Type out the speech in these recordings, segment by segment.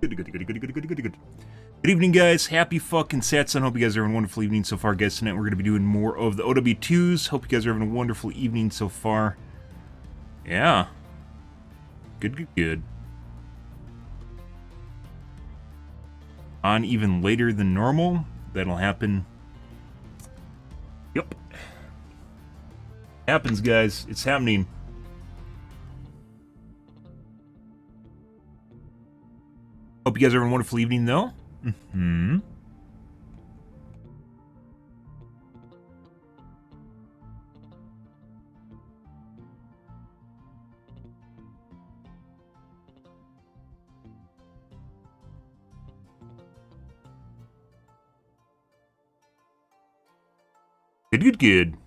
Good. Good evening, guys. Happy fucking Saturday. Hope you guys are having a wonderful evening so far, guys. Tonight we're going to be doing more of the OW2s. Hope you guys are having a wonderful evening so far. Yeah. Good. On even later than normal. That'll happen. Yep. Happens, guys. It's happening. Hope you guys are having a wonderful evening, though. Good. I'm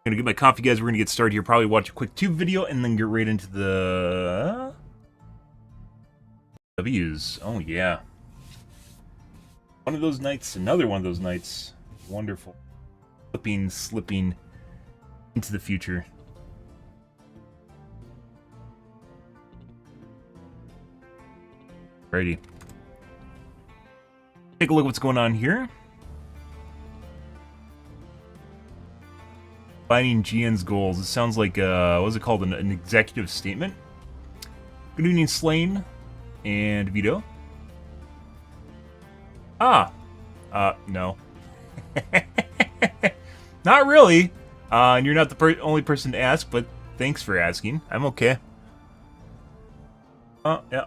gonna get my coffee, guys. We're gonna get started here. Probably watch a quick tube video and then get right into the W's. Oh, yeah. One of those nights, another one of those nights. Wonderful. Slipping into the future. Alrighty. Take a look at what's going on here. Defining GN's goals. It sounds like, what was it called? An executive statement? Good evening, Slane and Vito. No. Not really. And you're not the only person to ask, but thanks for asking. I'm okay. Yeah.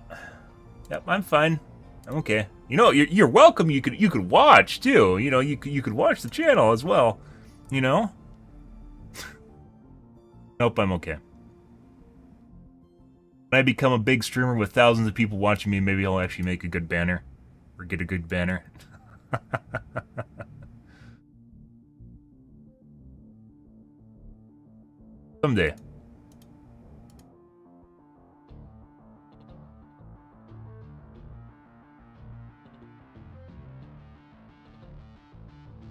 Yep, I'm fine. I'm okay. You know, you're welcome. You could watch too. You know, you could watch the channel as well. You know. Nope, I'm okay. When I become a big streamer with thousands of people watching me, maybe I'll actually make a good banner. Or get a good banner. Someday.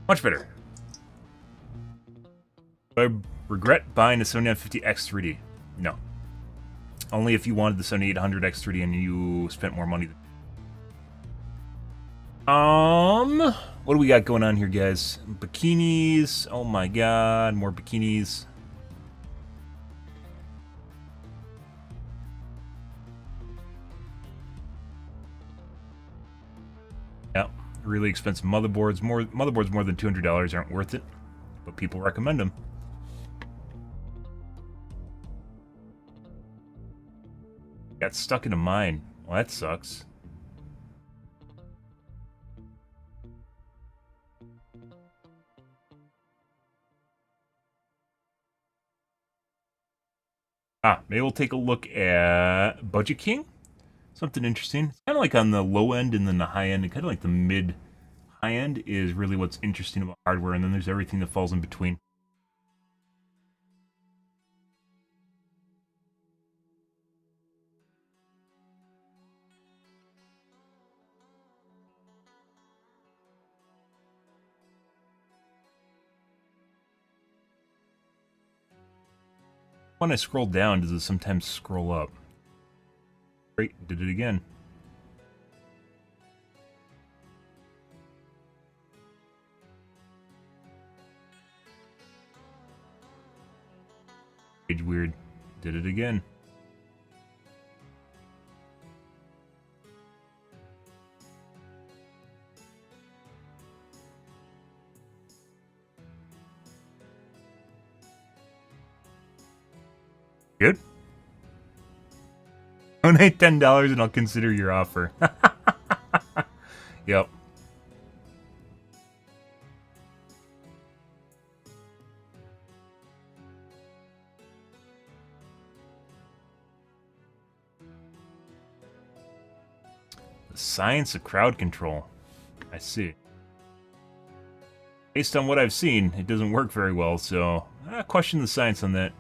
Much better. Do I regret buying a 7950X 3D? No. Only if you wanted the 7800X 3D and you spent more money. What do we got going on here, guys? Bikinis. Oh my god, more bikinis. Yeah, really expensive motherboards. Motherboards more than $200 aren't worth it, but people recommend them. Got stuck in a mine. Well, that sucks. Maybe we'll take a look at Budget King. Something interesting. It's kind of like on the low end and then the high end. And kind of like the mid-high end is really what's interesting about hardware. And then there's everything that falls in between. When I scroll down, does it sometimes scroll up? Great, did it again. Page weird. Did it again. Good. Donate $10 and I'll consider your offer. Yep. The science of crowd control. I see. Based on what I've seen, it doesn't work very well, so I question the science on that.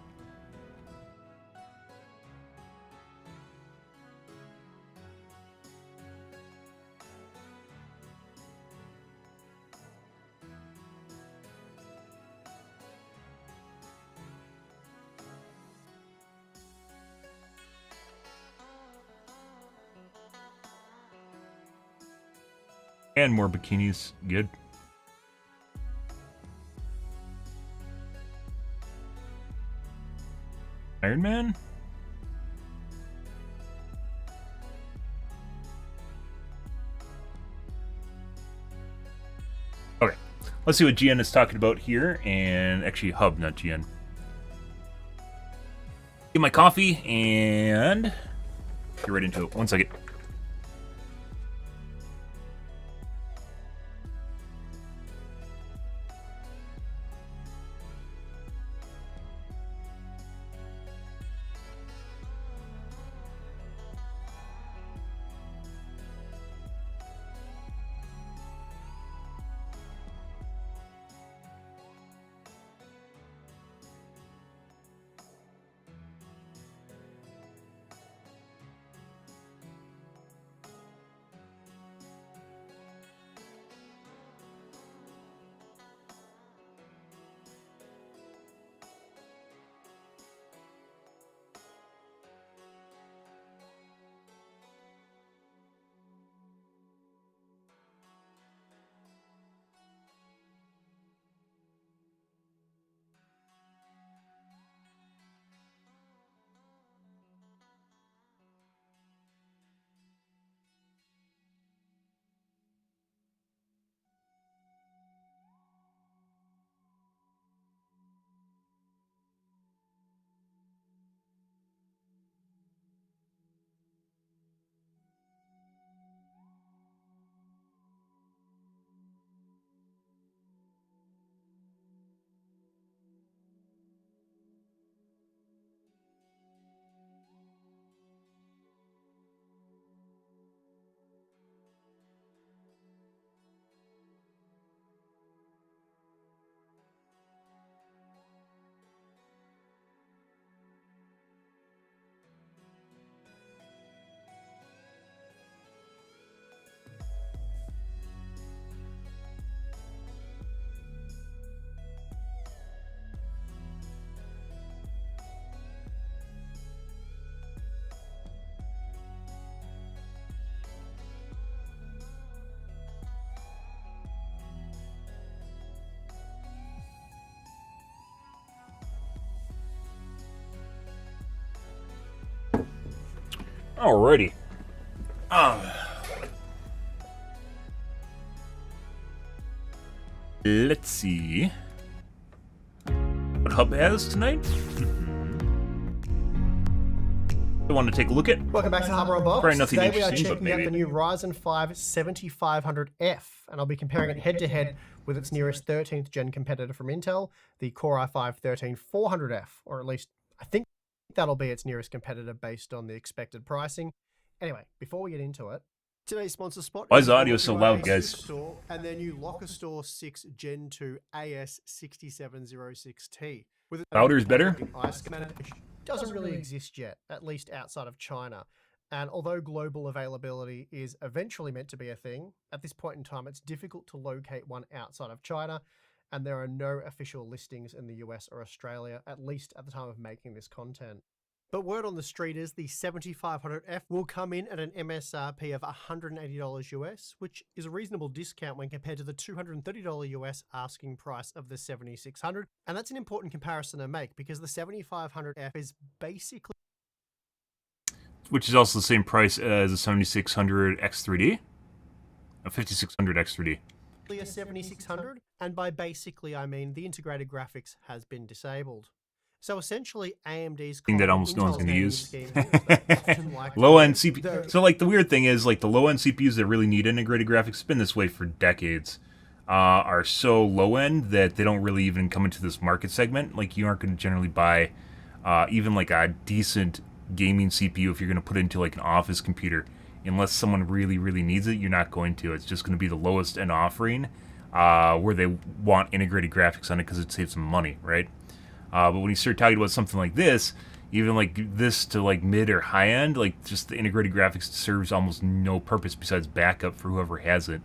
And more bikinis. Good. Iron Man? Okay. Let's see what GN is talking about here. And actually, Hub, not GN. Get my coffee and get right into it. 1 second. Alrighty. Let's see what Hub has tonight. I want to take a look at. Welcome back to Harbor Box. Probably nothing Today we are interesting, but checking out maybe. the new Ryzen 5 7500F, and I'll be comparing it head-to-head with its nearest 13th gen competitor from Intel, the Core i5 13400F, or at least I think that'll be its nearest competitor based on the expected pricing. Anyway, before we get into it, today's sponsor spot. Why is the audio so loud, guys? Store and their new Locker Store 6 Gen 2 AS6706T. With Louder's better? Ice doesn't really exist yet, at least outside of China. And although global availability is eventually meant to be a thing, at this point in time it's difficult to locate one outside of China, and there are no official listings in the US or Australia, at least at the time of making this content. But word on the street is the 7500F will come in at an MSRP of $180 US, which is a reasonable discount when compared to the $230 US asking price of the 7600. And that's an important comparison to make because the 7500F is basically... Which is also the same price as a 7600 X3D? A 5600 X3D. A 7600, and by basically I mean the integrated graphics has been disabled. So essentially, AMD's thing that almost no one's going to use. Like low-end CPU. So, like, the weird thing is, like, the low-end CPUs that really need integrated graphics, it's been this way for decades, are so low-end that they don't really even come into this market segment. Like, you aren't going to generally buy even, like, a decent gaming CPU if you're going to put it into, like, an office computer. Unless someone really, really needs it, you're not going to. It's just going to be the lowest-end offering where they want integrated graphics on it because it saves them money, right? But when you start talking about something like this, even like this to like mid or high end, like just the integrated graphics serves almost no purpose besides backup for whoever has it.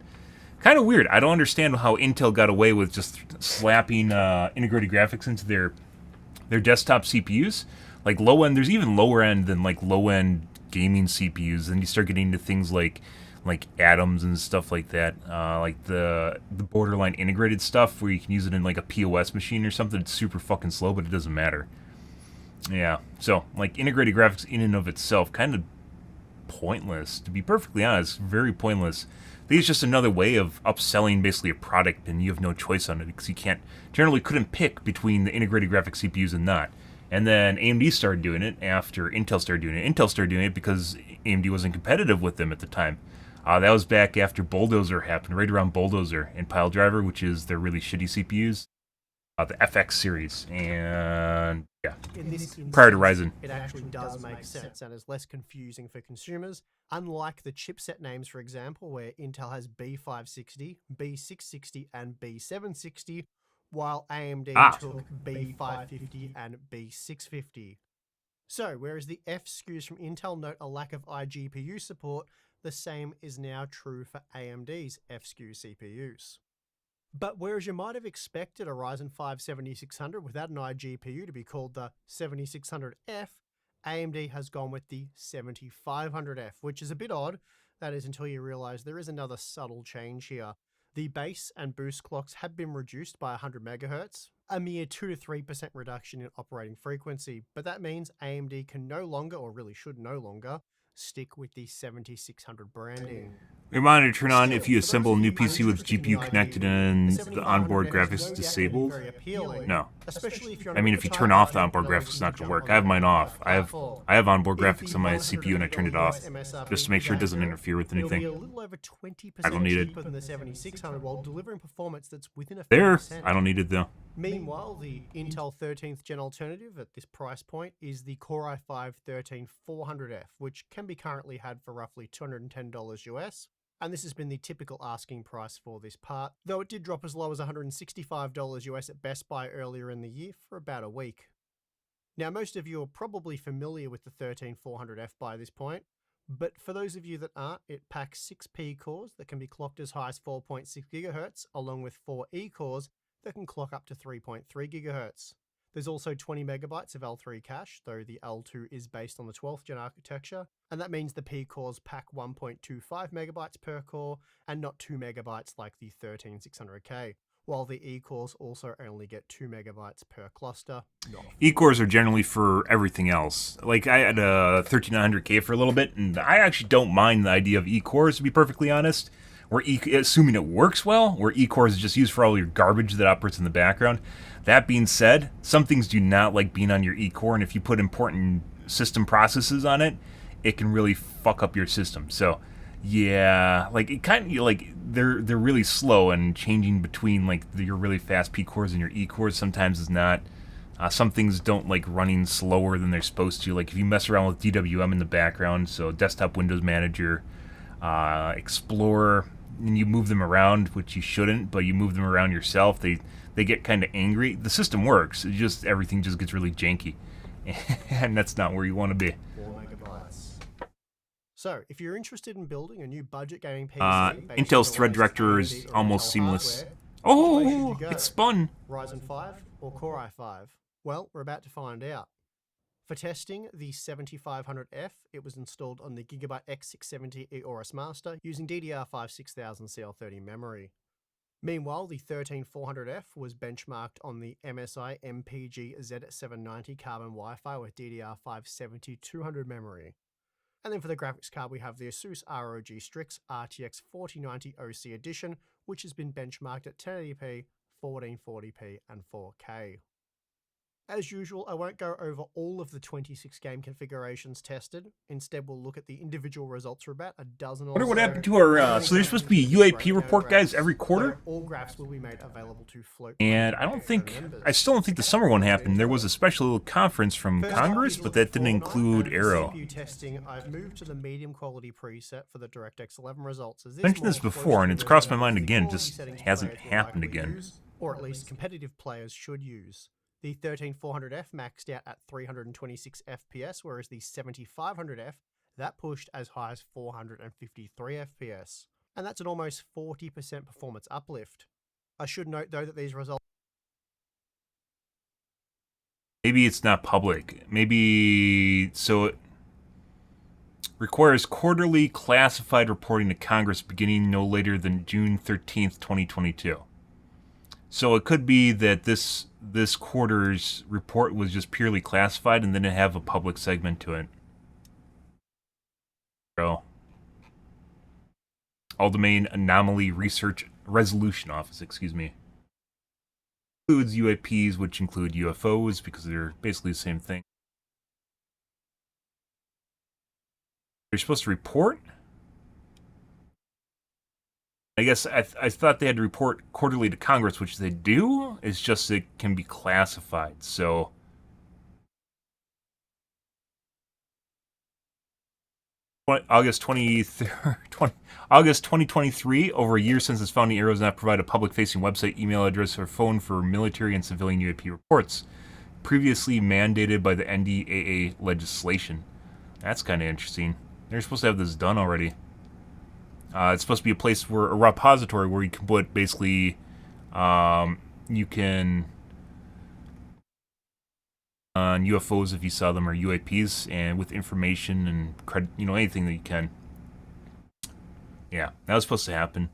Kind of weird. I don't understand how Intel got away with just slapping integrated graphics into their desktop CPUs. Like low end, there's even lower end than like low end gaming CPUs. Then you start getting into things like like atoms and stuff like that. Like the borderline integrated stuff where you can use it in like a POS machine or something. It's super fucking slow, but it doesn't matter. Yeah, so like integrated graphics in and of itself, kind of pointless. To be perfectly honest, very pointless. I think it's just another way of upselling basically a product, and you have no choice on it because you generally couldn't pick between the integrated graphic CPUs and not. And then AMD started doing it after Intel started doing it. Intel started doing it because AMD wasn't competitive with them at the time. That was back after Bulldozer happened, right around Bulldozer and Piledriver, which is their really shitty CPUs, the FX series, and yeah, In this instance, prior to Ryzen. it actually does make sense and is less confusing for consumers, unlike the chipset names, for example, where Intel has B560, B660, and B760, while AMD took B550 and B650. So, whereas the F SKUs from Intel note a lack of iGPU support, the same is now true for AMD's F SKU CPUs. But whereas you might have expected a Ryzen 5 7600 without an iGPU to be called the 7600F, AMD has gone with the 7500F, which is a bit odd. That is until you realize there is another subtle change here. The base and boost clocks have been reduced by 100 MHz, a mere 2 to 3% reduction in operating frequency, but that means AMD can no longer, or really should no longer, stick with the 7600 branding. Reminder to turn on if you Still, for those assemble a of new you PC with uninterested in the GPU connected and the the 7500 onboard F is graphics no doubt gonna be disabled. very appealing, No. especially if you're on I a mean, bit if of you a turn tight off the budget onboard and are graphics, it's looking not to going to jump work. on I have the mine off. platform. I have onboard If graphics the on my CPU, and I turned it off $111 MSRP just to make sure it doesn't accurate, interfere with it'll be a anything. little over 20% I don't need it. cheaper than the 7600 while delivering performance that's within a few There, percent. I don't need it though. Meanwhile, the Intel 13th gen alternative at this price point is the Core i5-13400F, which can be currently had for roughly $210 US. And this has been the typical asking price for this part, though it did drop as low as $165 US at Best Buy earlier in the year for about a week. Now, most of you are probably familiar with the 13400F by this point, but for those of you that aren't, it packs 6 P cores that can be clocked as high as 4.6 GHz, along with 4 E cores that can clock up to 3.3 GHz. There's also 20 megabytes of L3 cache, though the L2 is based on the 12th gen architecture, and that means the P cores pack 1.25 megabytes per core and not 2 megabytes like the 13600K, while the E cores also only get 2 megabytes per cluster. E cores are generally for everything else. Like I had a 13900K for a little bit, and I actually don't mind the idea of E cores, to be perfectly honest. Assuming it works well, where E cores is just used for all your garbage that operates in the background. That being said, some things do not like being on your E core, and if you put important system processes on it, it can really fuck up your system. So, yeah, like it kind of like they're really slow, and changing between like your really fast P cores and your E cores sometimes is not. Some things don't like running slower than they're supposed to. Like if you mess around with DWM in the background, so Desktop Windows Manager, Explorer, and you move them around, which you shouldn't, but you move them around yourself, they get kind of angry. The system works, everything just gets really janky, and that's not where you want to be. 4 megabytes. So, if you're interested in building a new budget gaming PC, Intel's thread director is almost seamless. Oh, it spun. Ryzen 5 or Core i5? Well, we're about to find out. For testing the 7500F, it was installed on the Gigabyte X670 eAorus Master using DDR5 6000 CL30 memory. Meanwhile, the 13400F was benchmarked on the MSI MPG Z790 Carbon Wi-Fi with DDR5 7200 memory. And then for the graphics card, we have the Asus ROG Strix RTX 4090 OC Edition, which has been benchmarked at 1080p, 1440p, and 4K. As usual, I won't go over all of the 26 game configurations tested. Instead, we'll look at the individual results for about a dozen or so. I wonder what happened to our. So there's supposed to be a UAP report, guys, every quarter. All graphs will be made available to float. And I still don't think the summer one happened. There was a special conference from Congress, but that didn't include Aero. CPU testing, I've moved to the medium quality preset for the DirectX 11 results. I mentioned this before, and it's crossed my mind again. It just hasn't happened again. Or at least competitive players should use. The 13400F maxed out at 326 FPS, whereas the 7500F, that pushed as high as 453 FPS. And that's an almost 40% performance uplift. I should note though that these results... Maybe it's not public. Maybe... So... requires quarterly classified reporting to Congress beginning no later than June 13th, 2022. So it could be that this quarter's report was just purely classified and then it have a public segment to it. So, All Domain Anomaly Research Resolution Office, includes UAPs, which include UFOs because they're basically the same thing. They're supposed to report. I guess I thought they had to report quarterly to Congress, which they do. It's just it can be classified. So August 2023, over a year since its founding, Arrow does not provide a public-facing website, email address, or phone for military and civilian UAP reports, previously mandated by the NDAA legislation. That's kind of interesting. They're supposed to have this done already. It's supposed to be a place where a repository where you can put basically, you can on UFOs if you saw them or UAPs, and with information and anything that you can. Yeah, that was supposed to happen.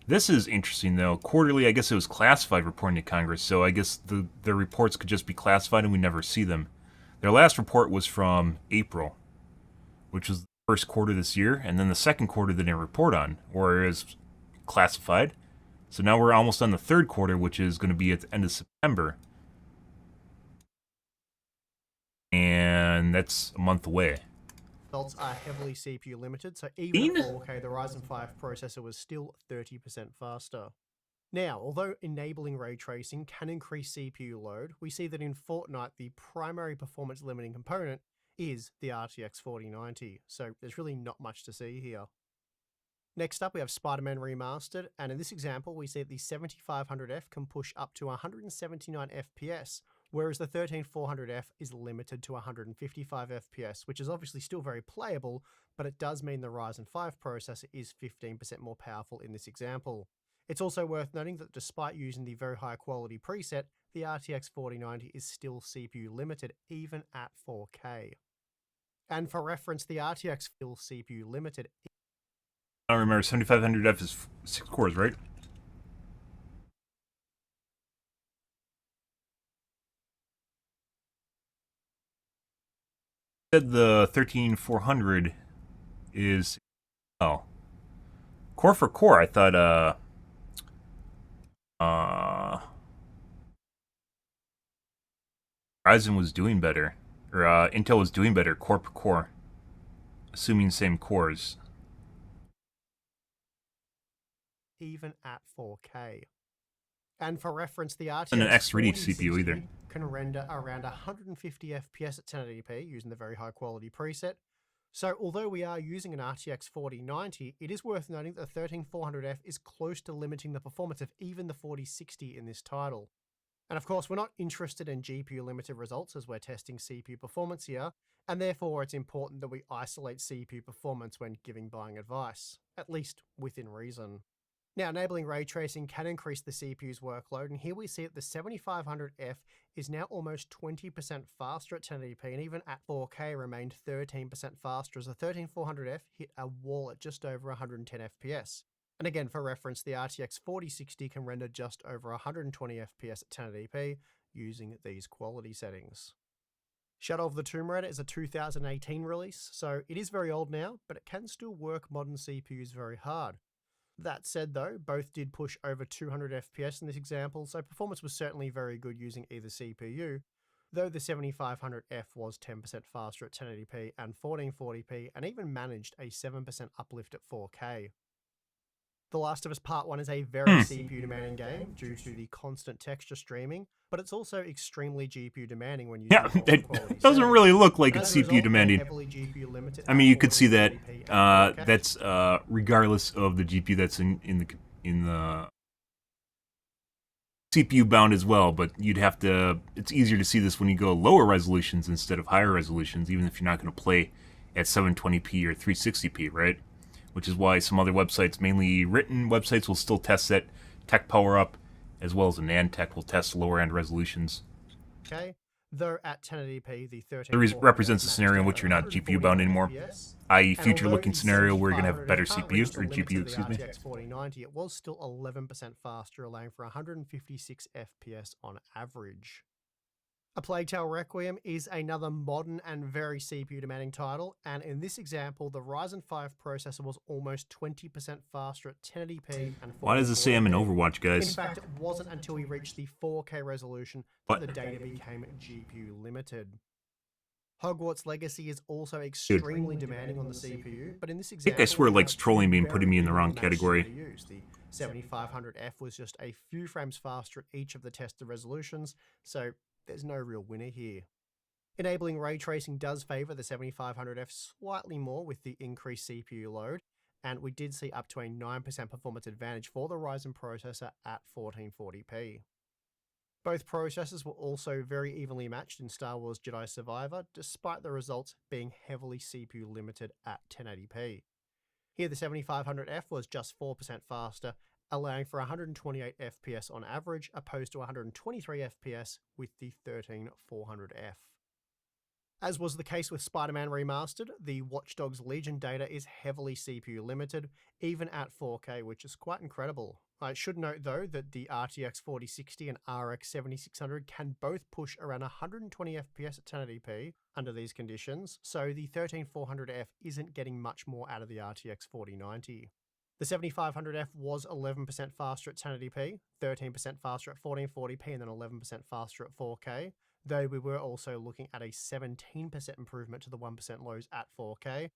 This is interesting though. Quarterly, I guess it was classified reporting to Congress, so I guess the reports could just be classified and we never see them. Their last report was from April, which was first quarter this year, and then the second quarter they didn't report on, or is classified. So now we're almost on the third quarter, which is going to be at the end of September. And that's a month away. Results are heavily CPU limited, so even at 4K, the Ryzen 5 processor was still 30% faster. Now, although enabling ray tracing can increase CPU load, we see that in Fortnite, the primary performance limiting component is the RTX 4090, so there's really not much to see here. Next up, we have Spider-Man Remastered, and in this example, we see that the 7500F can push up to 179 FPS, whereas the 13400F is limited to 155 FPS, which is obviously still very playable, but it does mean the Ryzen 5 processor is 15% more powerful in this example. It's also worth noting that despite using the very high quality preset, the RTX 4090 is still CPU limited even at 4K. And for reference, the RTX is still CPU limited. I don't remember, 7500F is 6 cores, right? Said the 13400 is core for core. I thought Ryzen was doing better, or Intel was doing better core per core, assuming same cores. Even at 4K. And for reference, the RTX and an X3D CPU either can render around 150 FPS at 1080p using the very high quality preset. So although we are using an RTX 4090, it is worth noting that the 13400F is close to limiting the performance of even the 4060 in this title. And of course, we're not interested in GPU limited results as we're testing CPU performance here, and therefore it's important that we isolate CPU performance when giving buying advice, at least within reason. Now, enabling ray tracing can increase the CPU's workload, and here we see that the 7500F is now almost 20% faster at 1080p, and even at 4K remained 13% faster, as the 13400F hit a wall at just over 110 FPS. And again, for reference, the RTX 4060 can render just over 120 FPS at 1080p using these quality settings. Shadow of the Tomb Raider is a 2018 release, so it is very old now, but it can still work modern CPUs very hard. That said though, both did push over 200 FPS in this example, so performance was certainly very good using either CPU, though the 7500F was 10% faster at 1080p and 1440p, and even managed a 7% uplift at 4K. The Last of Us Part 1 is a very CPU demanding game due to the constant texture streaming, but it's also extremely GPU demanding when using it doesn't really look like it's CPU demanding. I mean, you could see that that's regardless of the GPU that's in the CPU bound as well, but you'd have to, it's easier to see this when you go lower resolutions instead of higher resolutions, even if you're not going to play at 720p or 360p, right? Which is why some other websites, mainly written websites, will still test that Tech Power Up, as well as Anandtech will test lower end resolutions. Okay, Though at 1080p, the represents 13400F a scenario in managed which to you're earn not GPU bound 149 anymore, FPS. i.e. And future although looking the scenario where you're going to have better 7500F can't CPU reach the or limits GPU, of the excuse me. RTX 4090, it was still 11% faster, allowing for 156 FPS on average. A Plague Tale Requiem is another modern and very CPU demanding title, and in this example, the Ryzen 5 processor was almost 20% faster at 1080p and 1440p. Why does it say I'm in Overwatch, guys? In fact, it wasn't until we reached the 4K resolution that the data became GPU limited. Hogwarts Legacy is also extremely demanding on the CPU, but in this example, I swear we Like's have trolling me and very putting me in the wrong evenly matched category. CPUs. The 7500F was just a few frames faster at each of the tested resolutions, so there's no real winner here. Enabling ray tracing does favour the 7500F slightly more with the increased CPU load, and we did see up to a 9% performance advantage for the Ryzen processor at 1440p. Both processors were also very evenly matched in Star Wars Jedi Survivor, despite the results being heavily CPU limited at 1080p. Here the 7500F was just 4% faster, allowing for 128 FPS on average, opposed to 123 FPS with the 13400F. As was the case with Spider-Man Remastered, the Watch Dogs Legion data is heavily CPU limited, even at 4K, which is quite incredible. I should note though that the RTX 4060 and RX 7600 can both push around 120 FPS at 1080p under these conditions, so the 13400F isn't getting much more out of the RTX 4090. The 7500F was 11% faster at 1080p, 13% faster at 1440p, and then 11% faster at 4K, though we were also looking at a 17% improvement to the 1% lows at 4K.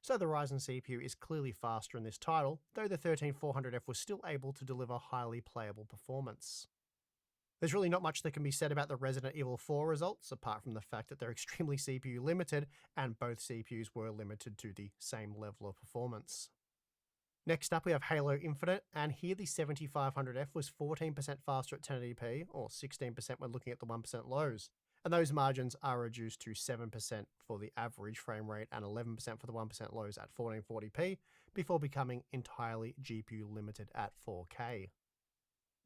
So the Ryzen CPU is clearly faster in this title, though the 13400F was still able to deliver highly playable performance. There's really not much that can be said about the Resident Evil 4 results, apart from the fact that they're extremely CPU limited, and both CPUs were limited to the same level of performance. Next up we have Halo Infinite, and here the 7500F was 14% faster at 1080p, or 16% when looking at the 1% lows, and those margins are reduced to 7% for the average frame rate and 11% for the 1% lows at 1440p, before becoming entirely GPU limited at 4K.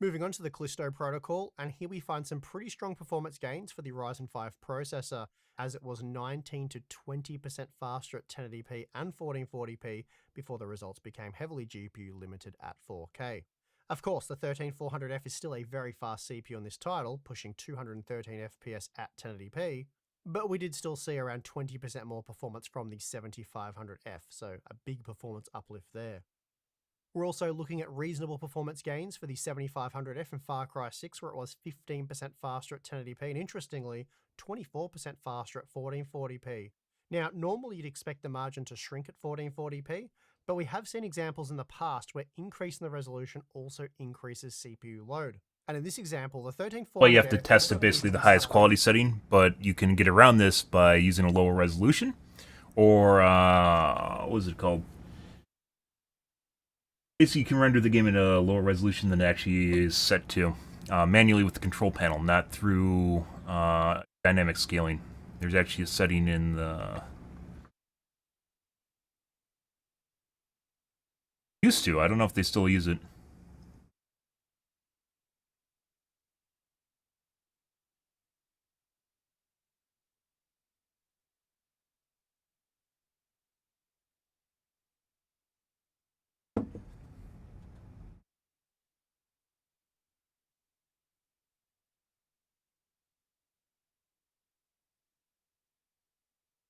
Moving on to the Callisto protocol, and here we find some pretty strong performance gains for the Ryzen 5 processor, as it was 19 to 20% faster at 1080p and 1440p before the results became heavily GPU limited at 4K. Of course, the 13400F is still a very fast CPU on this title, pushing 213 FPS at 1080p, but we did still see around 20% more performance from the 7500F, so a big performance uplift there. We're also looking at reasonable performance gains for the 7500F in Far Cry 6, where it was 15% faster at 1080p, and interestingly, 24% faster at 1440p. Now, normally you'd expect the margin to shrink at 1440p, but we have seen examples in the past where increasing the resolution also increases CPU load. And in this example, the 13400F... Well, you have to test at basically the highest quality setting, but you can get around this by using a lower resolution, or, what is it called? Basically, you can render the game at a lower resolution than it actually is set to, manually with the control panel, not through dynamic scaling. There's actually a setting in the... Used to. I don't know if they still use it.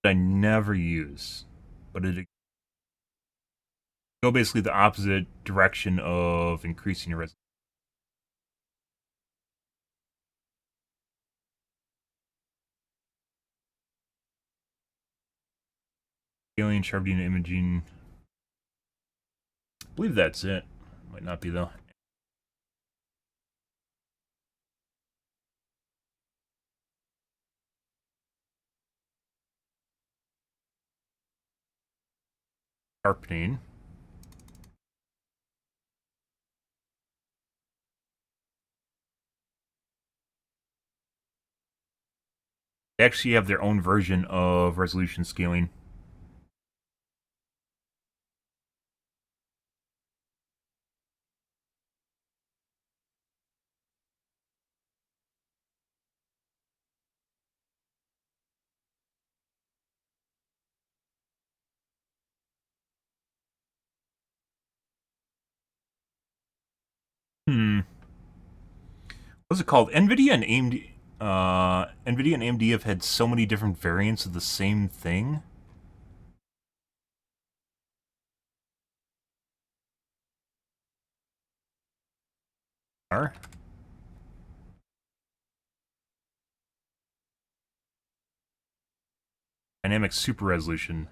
I never use, but it go basically the opposite direction of increasing your resolution. Scaling, sharpening, imaging. I believe that's it. Might not be though. Sharpening. They actually have their own version of resolution scaling. What's it called? NVIDIA and AMD. NVIDIA and AMD have had so many different variants of the same thing. Dynamic super resolution.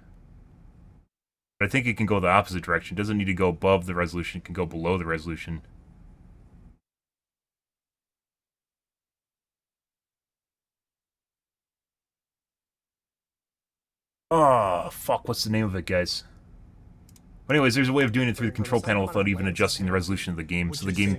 But I think it can go the opposite direction. It doesn't need to go above the resolution. It can go below the resolution. Oh, fuck. What's the name of it, guys? But anyways, there's a way of doing it through the control panel without even adjusting the resolution of the game. So the game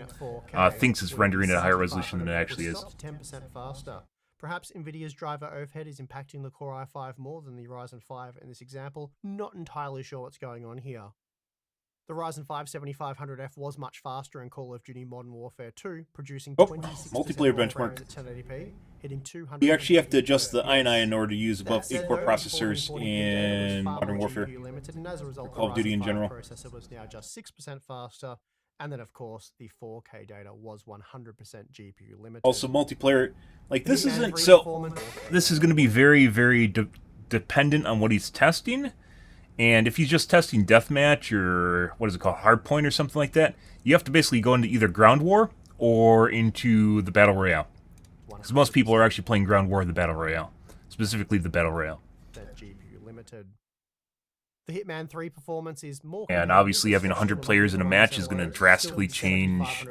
thinks it's rendering at a higher resolution than it actually is. 10% faster. Perhaps NVIDIA's driver overhead is impacting the Core i5 more than the Ryzen 5 in this example. Not entirely sure what's going on here. The Ryzen 5 7500F was much faster in Call of Duty Modern Warfare 2, producing 26% multiplayer more benchmark. frames at 1080p, hitting 200. You actually have to adjust the INI in order to use above 8-core processors in Modern Warfare, limited, and as a result, Call of Duty in general. The processor was now just 6% faster, and then of course the 4K data was 100% GPU limited. Also, multiplayer, like this isn't so. This is going to be very, very dependent on what he's testing. And if he's just testing deathmatch or what is it called, hardpoint or something like that, you have to basically go into either ground war or into the battle royale. Because most people are actually playing ground war or the battle royale, specifically the battle royale. GPU limited. The Hitman 3 performance is more. And obviously, having 100 players in a match is going to drastically change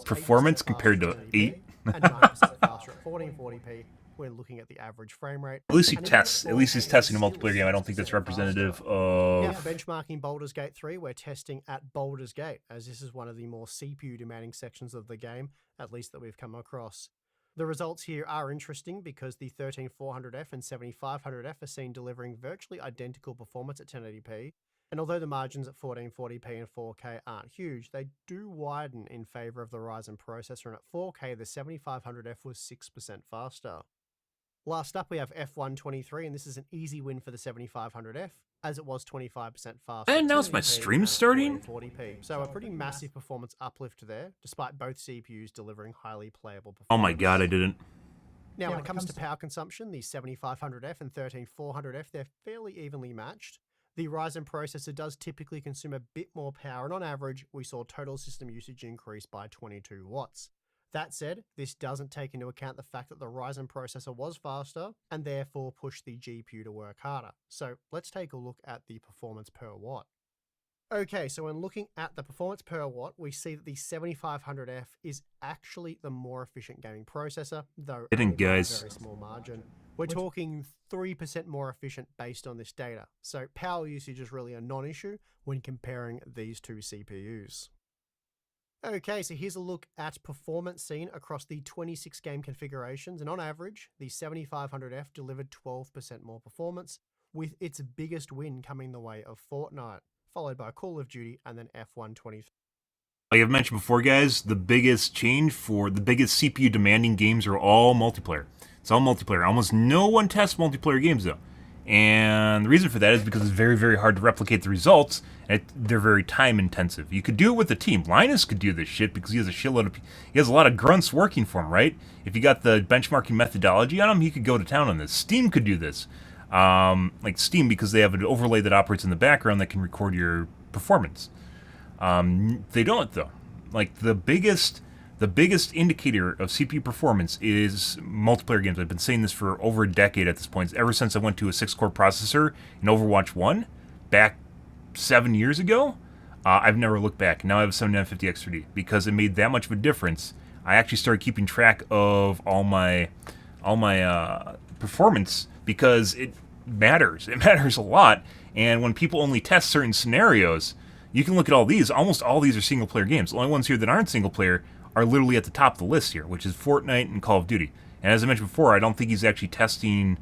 performance compared to 8. And 9% faster at 1440p. We're looking at the average frame rate. At least he tests. At least he's testing a multiplayer game. I don't think that's representative of... Now, for benchmarking Baldur's Gate 3, we're testing at Baldur's Gate, as this is one of the more CPU-demanding sections of the game, at least that we've come across. The results here are interesting because the 13400F and 7500F are seen delivering virtually identical performance at 1080p, and although the margins at 1440p and 4K aren't huge, they do widen in favor of the Ryzen processor, and at 4K, the 7500F was 6% faster. Last up, we have F123, and this is an easy win for the 7500F, as it was 25% faster. I announced my stream starting? 40p. So a pretty massive performance uplift there, despite both CPUs delivering highly playable performance. Oh my god, I didn't. Now, when it comes to power consumption, the 7500F and 13400F, they're fairly evenly matched. The Ryzen processor does typically consume a bit more power, and on average, we saw total system usage increase by 22 watts. That said, this doesn't take into account the fact that the Ryzen processor was faster and therefore pushed the GPU to work harder. So let's take a look at the performance per watt. Okay, so when looking at the performance per watt, we see that the 7500F is actually the more efficient gaming processor, though by a very small margin. We're talking 3% more efficient based on this data. So power usage is really a non-issue when comparing these two CPUs. Okay, so here's a look at performance seen across the 26 game configurations, and on average, the 7500F delivered 12% more performance, with its biggest win coming the way of Fortnite, followed by Call of Duty and then F123. Like I've mentioned before, guys, the biggest change for the biggest CPU demanding games are all multiplayer. It's all multiplayer. Almost no one tests multiplayer games, though. And the reason for that is because it's very, very hard to replicate the results, and they're very time intensive. You could do it with a team. Linus could do this shit because he has a shitload of... He has a lot of grunts working for him, right? If you got the benchmarking methodology on him, he could go to town on this. Steam could do this. Like Steam, because they have an overlay that operates in the background that can record your performance. They don't, though. Like, the biggest indicator of CPU performance is multiplayer games. I've been saying this for over a decade at this point. Ever since I went to a 6-core processor in Overwatch 1, back 7 years ago, I've never looked back. Now I have a 7950X3D because it made that much of a difference. I actually started keeping track of all my performance because it matters. It matters a lot. And when people only test certain scenarios, you can look at all these. Almost all these are single-player games. The only ones here that aren't single-player are literally at the top of the list here, which is Fortnite and Call of Duty. And as I mentioned before, I don't think he's actually testing...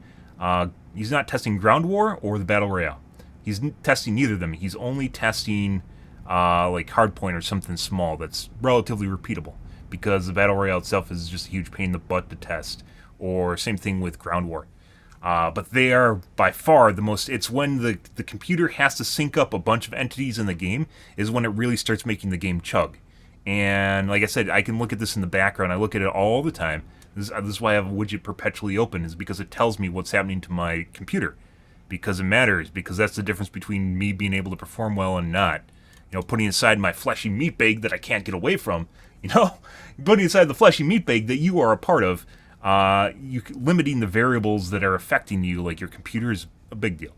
he's not testing Ground War or the Battle Royale. He's testing neither of them. He's only testing like Hardpoint or something small that's relatively repeatable, because the Battle Royale itself is just a huge pain in the butt to test. Or same thing with Ground War. But they are by far the most... It's when the computer has to sync up a bunch of entities in the game is when it really starts making the game chug. And like I said, I can look at this in the background. I look at it all the time. This is why I have a widget perpetually open, is because it tells me what's happening to my computer. Because it matters, because that's the difference between me being able to perform well and not. You know, putting aside my fleshy meat bag that I can't get away from, you know, putting aside the fleshy meat bag that you are a part of, limiting the variables that are affecting you, like your computer, is a big deal.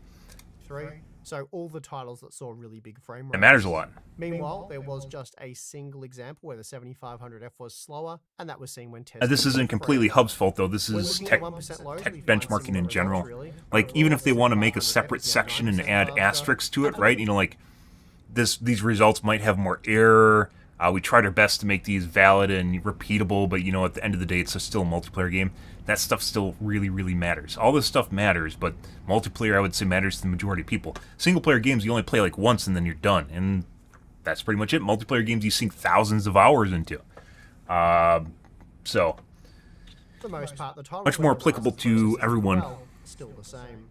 3. So all the titles that saw really big frame rates. It matters a lot. Meanwhile, there was just a single example where the 7500F was slower, and that was seen when testing. This isn't completely Hub's fault, though. This is tech benchmarking in general. Like, even if they want to make a separate section and add asterisks to it, right? You know, like, these results might have more error. We tried our best to make these valid and repeatable, but, you know, at the end of the day, it's still a multiplayer game. That stuff still really, really matters. All this stuff matters, but multiplayer, I would say, matters to the majority of people. Single-player games, you only play, like, once, and then you're done. And that's pretty much it. Multiplayer games, you sink thousands of hours into. So, for the most part, the title much more applicable to everyone. Still the same.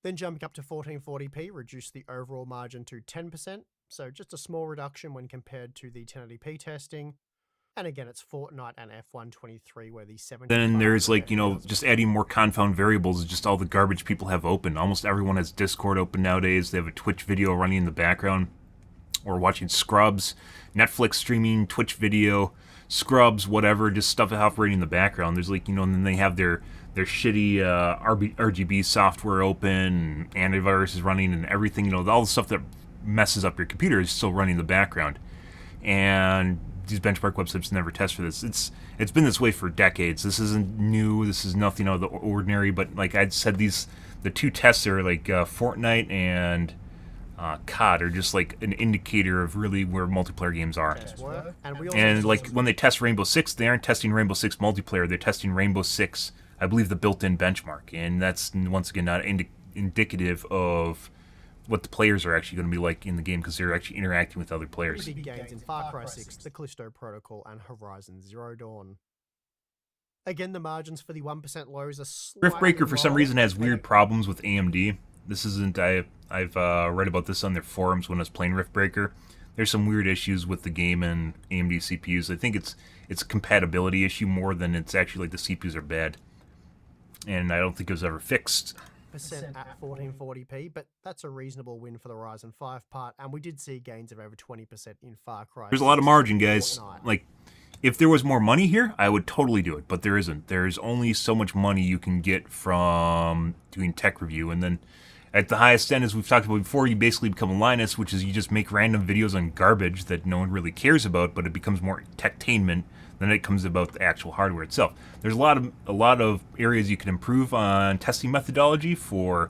Then jumping up to 1440p reduced the overall margin to 10%, so just a small reduction when compared to the 1080p testing. And again, it's Fortnite and F123 where the 70. Then there's, like, you know, just adding more confound variables is just all the garbage people have open. Almost everyone has Discord open nowadays. They have a Twitch video running in the background, or watching Scrubs, Netflix streaming, Twitch video, Scrubs, whatever, just stuff operating in the background. There's, like, you know, and then they have their shitty RGB software open, and antivirus is running, and everything, you know, all the stuff that messes up your computer is still running in the background. And these benchmark websites never test for this. It's been this way for decades. This isn't new. This is nothing out of the ordinary. But like I said, the two tests are like Fortnite and COD are just like an indicator of really where multiplayer games are. And like when they test Rainbow Six, they aren't testing Rainbow Six multiplayer. They're testing Rainbow Six, I believe, the built-in benchmark, and that's once again not indicative of what the players are actually going to be like in the game, because they're actually interacting with other players. Big gains in Far Cry 6, the Callisto Protocol, and Horizon Zero Dawn. Again, the margins for the 1% lows are slightly Riftbreaker, for some lower. reason, has weird problems with AMD. This isn't... I've read about this on their forums when I was playing Riftbreaker. There's some weird issues with the game and AMD CPUs. I think it's a compatibility issue more than it's actually like the CPUs are bad. And I don't think it was ever fixed. At 1440p, but that's a reasonable win for the Ryzen 5 part, and we did see gains of over 20% in Far Cry. There's a lot of margin, guys. Like, if there was more money here, I would totally do it, but there isn't. There's only so much money you can get from doing tech review, and then at the highest end, as we've talked about before, you basically become a Linus, which is you just make random videos on garbage that no one really cares about, but it becomes more techtainment than it comes about the actual hardware itself. There's a lot of areas you can improve on testing methodology for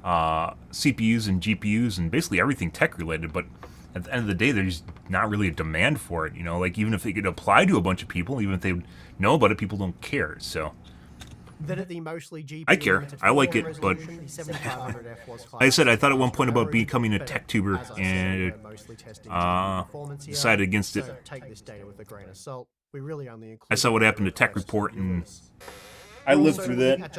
CPUs and GPUs and basically everything tech related, but at the end of the day, there's not really a demand for it. You know, like even if it could apply to a bunch of people, even if they know about it, people don't care. So. Then at the mostly GPU I care. I like it, but like I said, I thought at one point about becoming a tech tuber and decided against it. So take this data with a grain of salt. We really only I saw what happened to Tech Report, and I lived through that,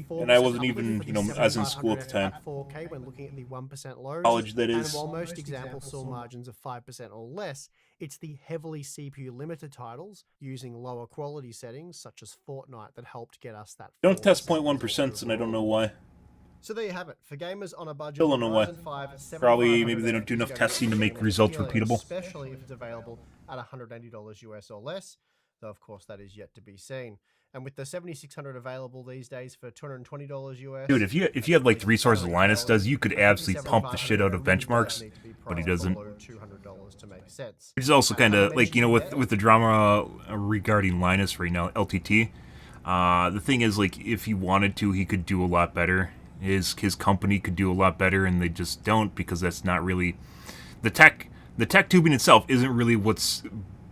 and I wasn't even, you know, I was in school at the time. 4K when looking at the 1% lows. College, that is. And while most examples saw margins of 5% or less, it's the heavily CPU limited titles using lower quality settings, such as Fortnite, that helped get us that. Don't test 0.1%, and I don't know why. So there you have it. For gamers on a budget, Still don't know why. Probably maybe they don't do enough testing to make results repeatable. Especially if it's available at $180 US or less, though of course that is yet to be seen. And with the 7600 available these days for $220 US. Dude, if you had like the resources Linus does, you could absolutely pump the shit out of benchmarks, but he doesn't. Which is also kind of like, you know, with the drama regarding Linus right now, LTT. The thing is, like, if he wanted to, he could do a lot better. His company could do a lot better, and they just don't, because that's not really the tech tubing itself isn't really what's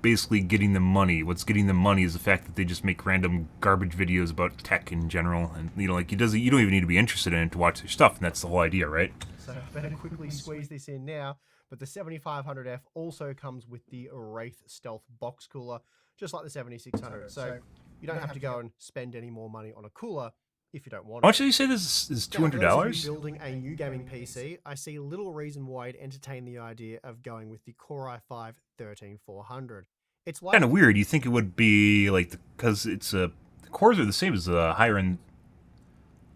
basically getting them money. What's getting them money is the fact that they just make random garbage videos about tech in general, and you know, like you don't even need to be interested in it to watch their stuff, and that's the whole idea, right? So better quickly squeeze this in now. But the 7500F also comes with the Wraith Stealth box cooler, just like the 7600. So you don't have to go and spend any more money on a cooler if you don't want it. How much did you say this is $200? Building a new gaming PC, I see little reason why I'd entertain the idea of going with the Core i5 13400. It's Kind of like weird. You think it would be like because it's the cores are the same as the higher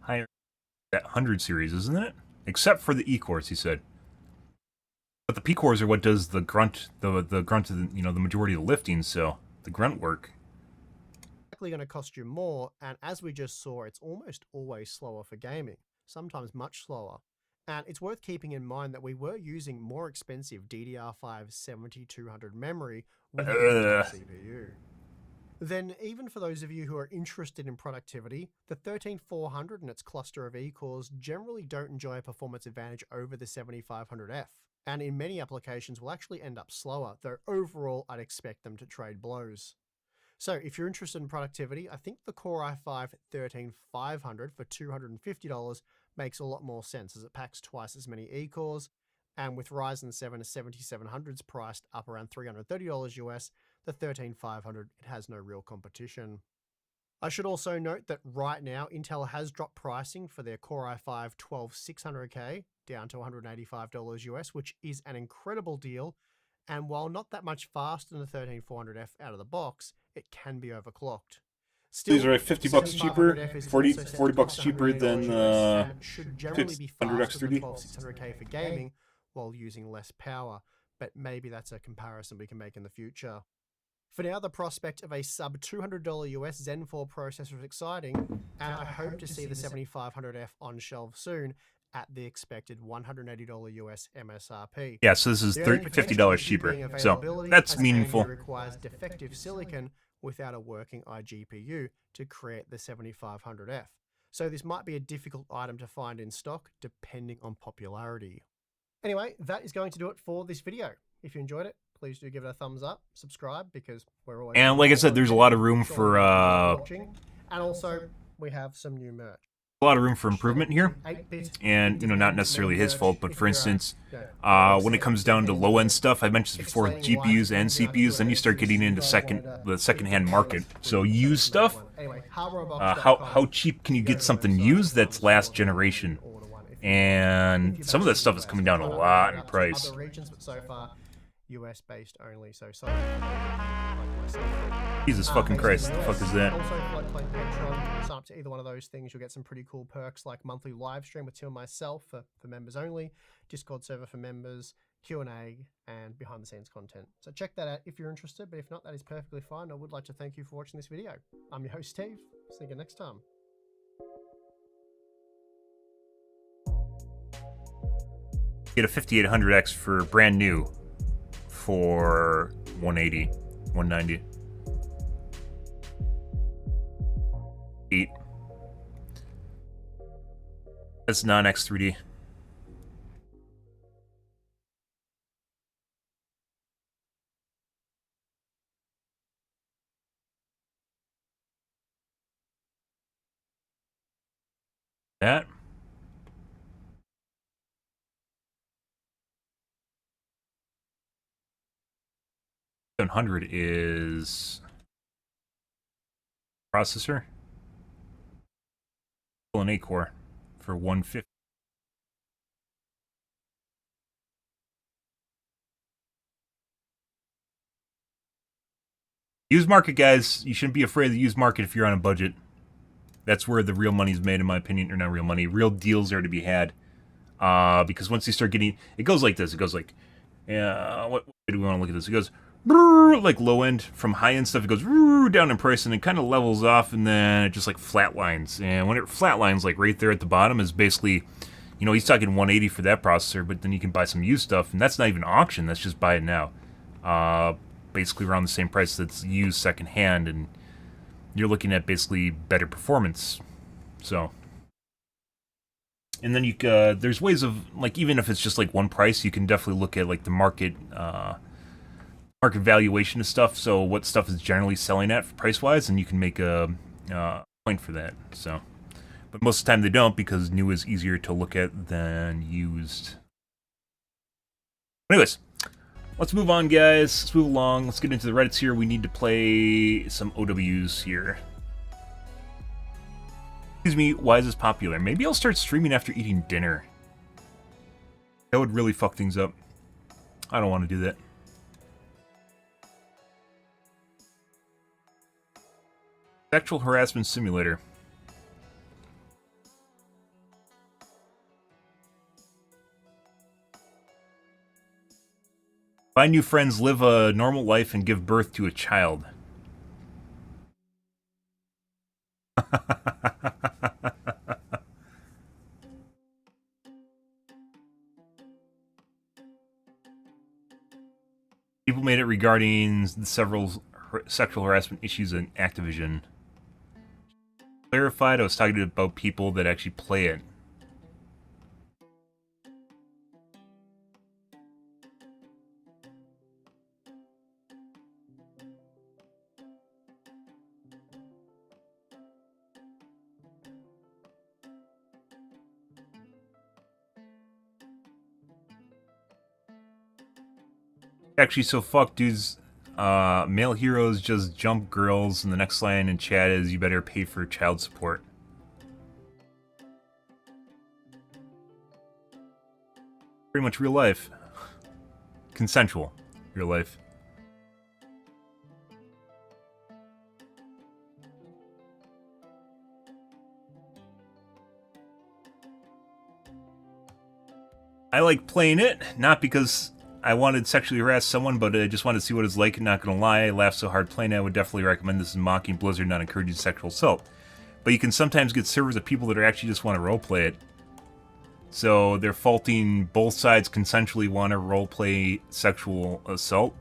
that 100 series, isn't it? Except for the E cores, he said. But the P cores are what does the grunt, the grunt of the, the majority of the lifting. So the grunt work. going to cost you more, and as we just saw, it's almost always slower for gaming, sometimes much slower. And it's worth keeping in mind that we were using more expensive DDR5 7200 memory with an Intel CPU. Then, even for those of you who are interested in productivity, the 13400 and its cluster of E-cores generally don't enjoy a performance advantage over the 7500F, and in many applications will actually end up slower, though overall I'd expect them to trade blows. So if you're interested in productivity, I think the Core i5 13500 for $250 makes a lot more sense as it packs twice as many E-cores, and with Ryzen 7 7700s priced up around $330 US, the 13500 it has no real competition. I should also note that right now Intel has dropped pricing for their Core i5 12600K down to $185 US, which is an incredible deal. And while not that much faster than the 13400F out of the box, it can be overclocked. Still, These are like 50 bucks cheaper, 40 40 bucks cheaper than and should generally be 600X faster than 3D. 12600K for gaming while using less power, but maybe that's a comparison we can make in the future. For now, the prospect of a sub $200 US Zen 4 processor is exciting, and I hope to see the 7500F on shelves soon at the expected $180 US MSRP. Yeah, so this is $50 cheaper. So that's meaningful. It requires defective silicon without a working iGPU to create the 7500F. So this might be a difficult item to find in stock depending on popularity. Anyway, that is going to do it for this video. If you enjoyed it, please do give it a thumbs up, subscribe, because we're always... And like I said, there's a lot of room for watching. And also, we have some new merch. A lot of room for improvement here, and not necessarily his fault, but for instance, when it comes down to low-end stuff, I mentioned this before, GPUs and CPUs, then you start getting into the second-hand market. So used stuff, how cheap can you get something used that's last generation? And some of that stuff is coming down a lot in price. US based only, so sorry. Jesus fucking Christ, the fuck is that? Also, if you like playing Patreon, sign up to either one of those things, you'll get some pretty cool perks like monthly live stream with Tim and myself for members only, Discord server for members, Q&A, and behind the scenes content. So check that out if you're interested, but if not, that is perfectly fine. I would like to thank you for watching this video. I'm your host, Steve. See you next time. Get a 5800X for brand new for 180, 190. 8. That's non-X3D. That. 700 is processor. An 8 core for 150. Used market, guys. You shouldn't be afraid of the used market if you're on a budget. That's where the real money's made, in my opinion. Or not real money. Real deals are to be had. Because once you start getting... It goes like this. It goes like... what do we want to look at this? It goes... like low end from high end stuff, it goes down in price and it kind of levels off and then it just like flatlines. And when it flatlines, like right there at the bottom is basically, he's talking 180 for that processor, but then you can buy some used stuff, and that's not even auction, that's just buy it now. Basically around the same price that's used secondhand, and you're looking at basically better performance. So, and then you there's ways of, like, even if it's just like one price, you can definitely look at like the market valuation of stuff, so what stuff is generally selling at price-wise, and you can make a point for that. So, but most of the time they don't, because new is easier to look at than used. Anyways, let's move on, guys. Let's move along. Let's get into the Reddits here. We need to play some OWs here. Excuse me, why is this popular? Maybe I'll start streaming after eating dinner. That would really fuck things up. I don't want to do that. Sexual harassment simulator. Find new friends, live a normal life, and give birth to a child. People made it regarding the several sexual harassment issues in Activision. Clarified, I was talking about people that actually play it. Actually, so fuck dudes. Male heroes just jump girls, and the next line in chat is, you better pay for child support. Pretty much real life. Consensual. Real life. I like playing it, not because I wanted to sexually harass someone, but I just wanted to see what it's like, and not gonna lie, I laughed so hard playing it, I would definitely recommend this is mocking Blizzard, not encouraging sexual assault. But you can sometimes get servers of people that are actually just want to roleplay it. So they're faulting both sides consensually want to roleplay sexual assault.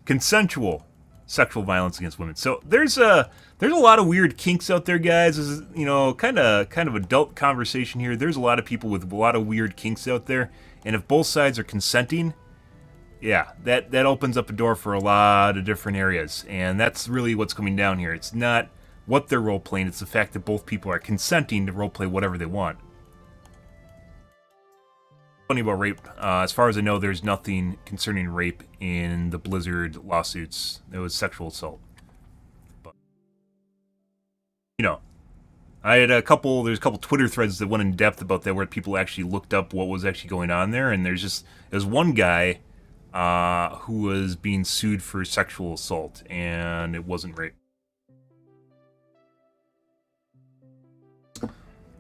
Consensual sexual violence against women. So there's a lot of weird kinks out there, guys. This is, you know, kind of adult conversation here. There's a lot of people with a lot of weird kinks out there, and if both sides are consenting, yeah, that opens up a door for a lot of different areas, and that's really what's coming down here. It's not what they're role playing; it's the fact that both people are consenting to role play whatever they want. Funny about rape. As far as I know, there's nothing concerning rape in the Blizzard lawsuits. It was sexual assault. But, you know, there's a couple Twitter threads that went in depth about that, where people actually looked up what was actually going on there, and there's one guy who was being sued for sexual assault, and it wasn't rape.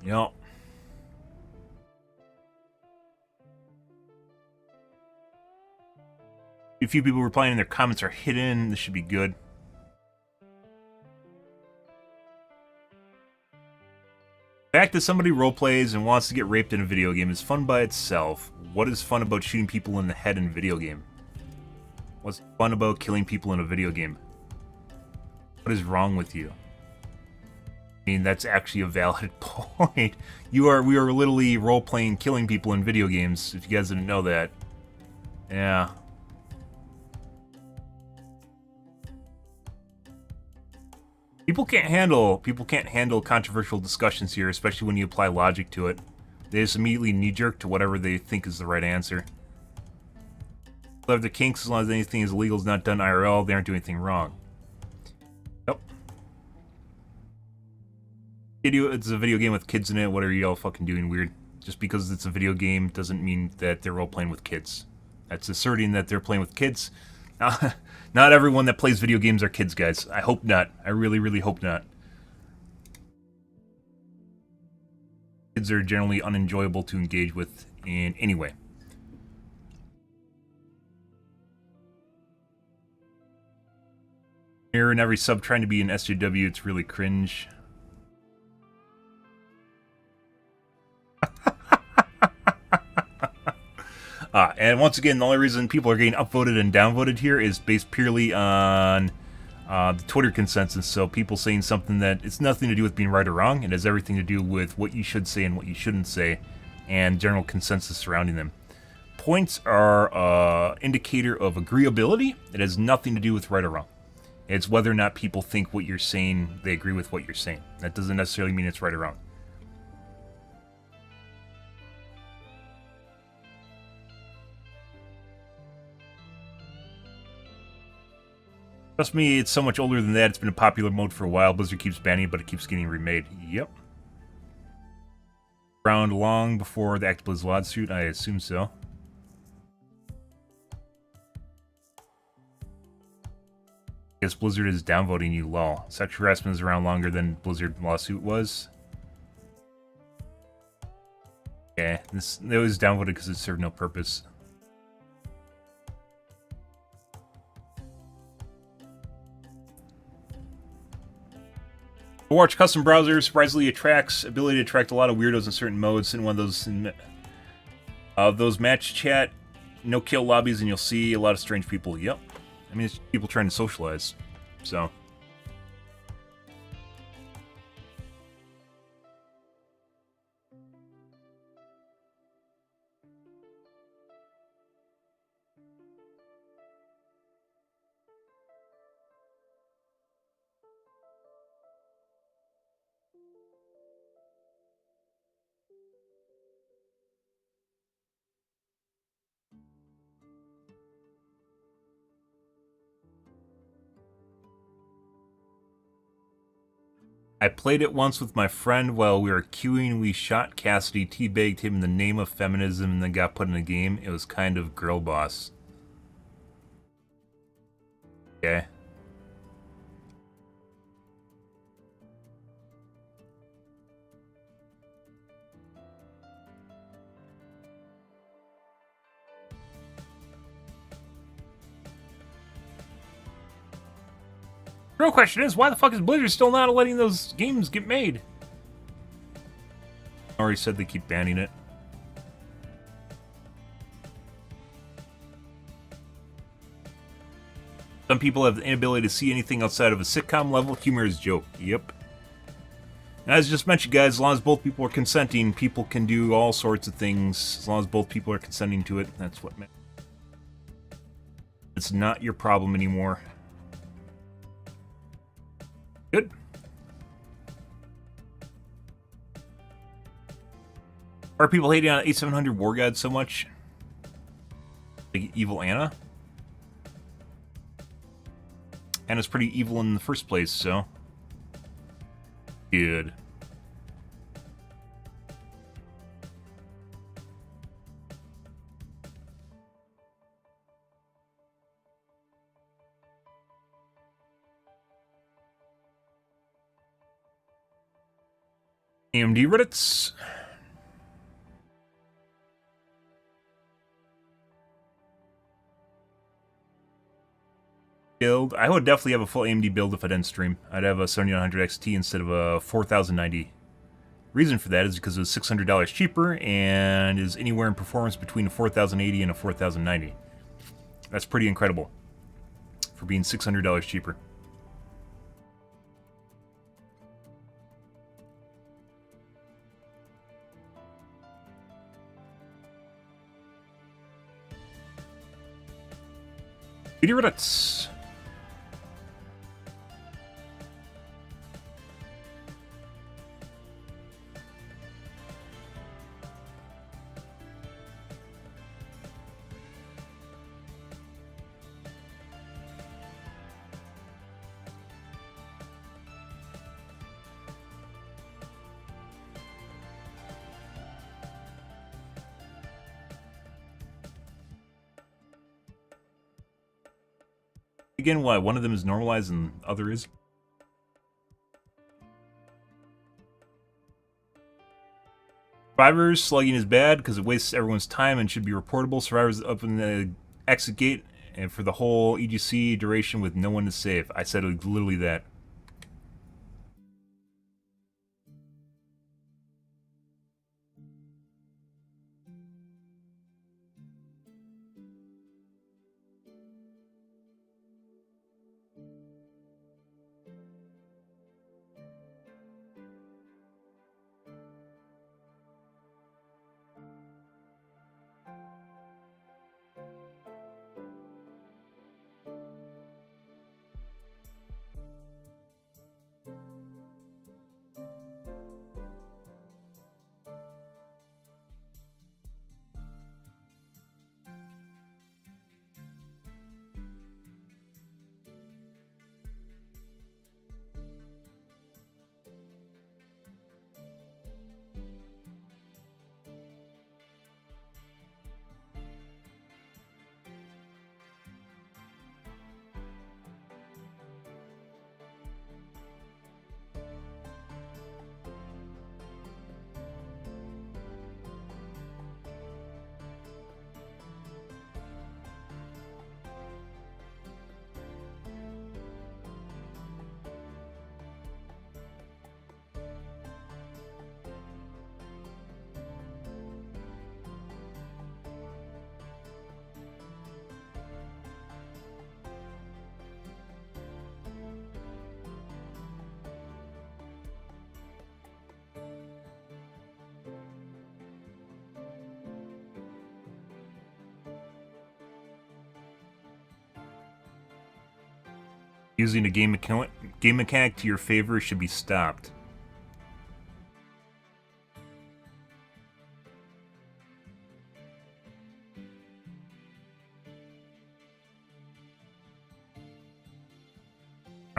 You know. A few people replying and their comments are hidden. This should be good. The fact that somebody roleplays and wants to get raped in a video game is fun by itself. What is fun about shooting people in the head in a video game? What's fun about killing people in a video game? What is wrong with you? I mean, that's actually a valid point. We are literally role-playing killing people in video games, if you guys didn't know that. Yeah. People can't handle controversial discussions here, especially when you apply logic to it. They just immediately knee-jerk to whatever they think is the right answer. Love the kinks, as long as anything is illegal is not done IRL, they aren't doing anything wrong. Yep. It's a video game with kids in it, what are y'all fucking doing weird? Just because it's a video game doesn't mean that they're role-playing with kids. That's asserting that they're playing with kids. Not everyone that plays video games are kids, guys. I hope not. I really, really hope not. Kids are generally unenjoyable to engage with in any way. Mirror in every sub trying to be an SJW, it's really cringe. And once again, the only reason people are getting upvoted and downvoted here is based purely on the Twitter consensus. So people saying something that it's nothing to do with being right or wrong. It has everything to do with what you should say and what you shouldn't say, and general consensus surrounding them. Points are an indicator of agreeability. It has nothing to do with right or wrong. It's whether or not people think what you're saying, they agree with what you're saying. That doesn't necessarily mean it's right or wrong. Trust me, it's so much older than that. It's been a popular mode for a while. Blizzard keeps banning it, but it keeps getting remade. Yep. Around long before the Activision lawsuit, I assume so. I guess Blizzard is downvoting you, lol. Sexual harassment is around longer than Blizzard lawsuit was. Yeah, it was downvoted because it served no purpose. Overwatch custom browser surprisingly attracts ability to attract a lot of weirdos in certain modes. In one of those match chat, no kill lobbies, and you'll see a lot of strange people. Yep, I mean it's people trying to socialize. So. I played it once with my friend while we were queuing. We shot Cassidy, teabagged him in the name of feminism, and then got put in a game. It was kind of girl boss. Okay. The real question is, why the fuck is Blizzard still not letting those games get made? I already said they keep banning it. Some people have the inability to see anything outside of a sitcom level. Humor is joke. Yep. And as I just mentioned, guys, as long as both people are consenting, people can do all sorts of things. As long as both people are consenting to it, that's what matters. It's not your problem anymore. Good. Are people hating on 8700 War God so much? Like evil Anna? Anna's pretty evil in the first place, so. Good. AMD Reddits. Build. I would definitely have a full AMD build if I didn't stream. I'd have a 7900 XT instead of a 4090. Reason for that is because it was $600 cheaper and is anywhere in performance between a 4080 and a 4090. That's pretty incredible for being $600 cheaper. Video Reddits. Again, why one of them is normalized and the other is? Survivors slugging is bad because it wastes everyone's time and should be reportable. Survivors up in the exit gate and for the whole EGC duration with no one to save. I said literally that. Using a game mechanic to your favor should be stopped.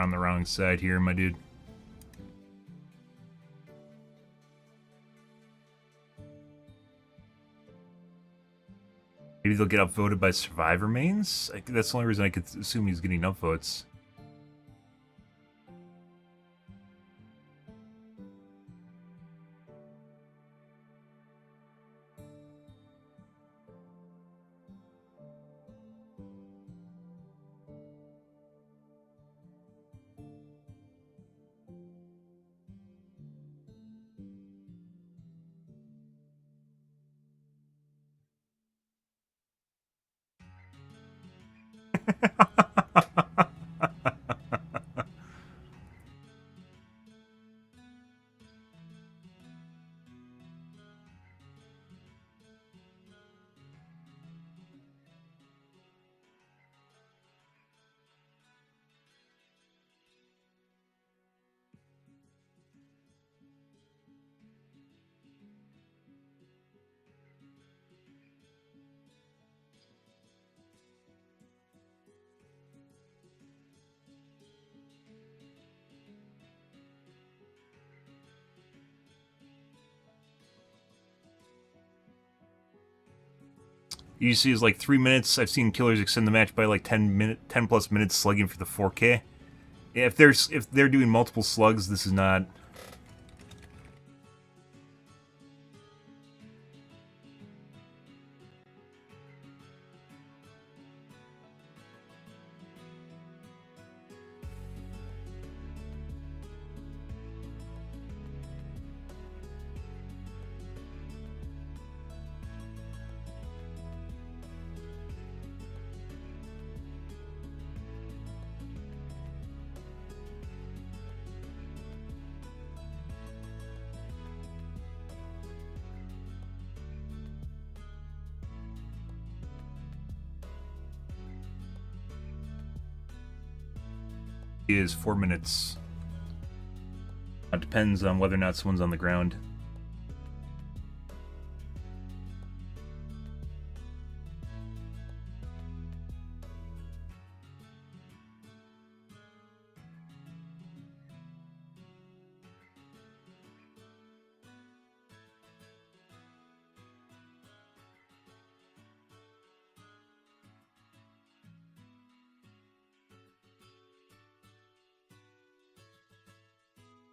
On the wrong side here, my dude. Maybe they'll get upvoted by survivor mains? That's the only reason I could assume he's getting upvotes. UGC is like 3 minutes. I've seen killers extend the match by like 10 plus minutes slugging for the 4K. If they're doing multiple slugs, this is not. Is 4 minutes. It depends on whether or not someone's on the ground.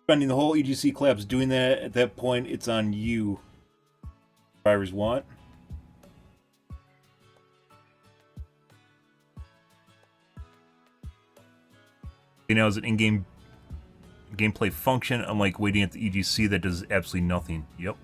Spending the whole EGC collapse. Doing that at that point, it's on you. Survivors want. You know, as an in-game gameplay function, unlike waiting at the EGC that does absolutely nothing. Yep.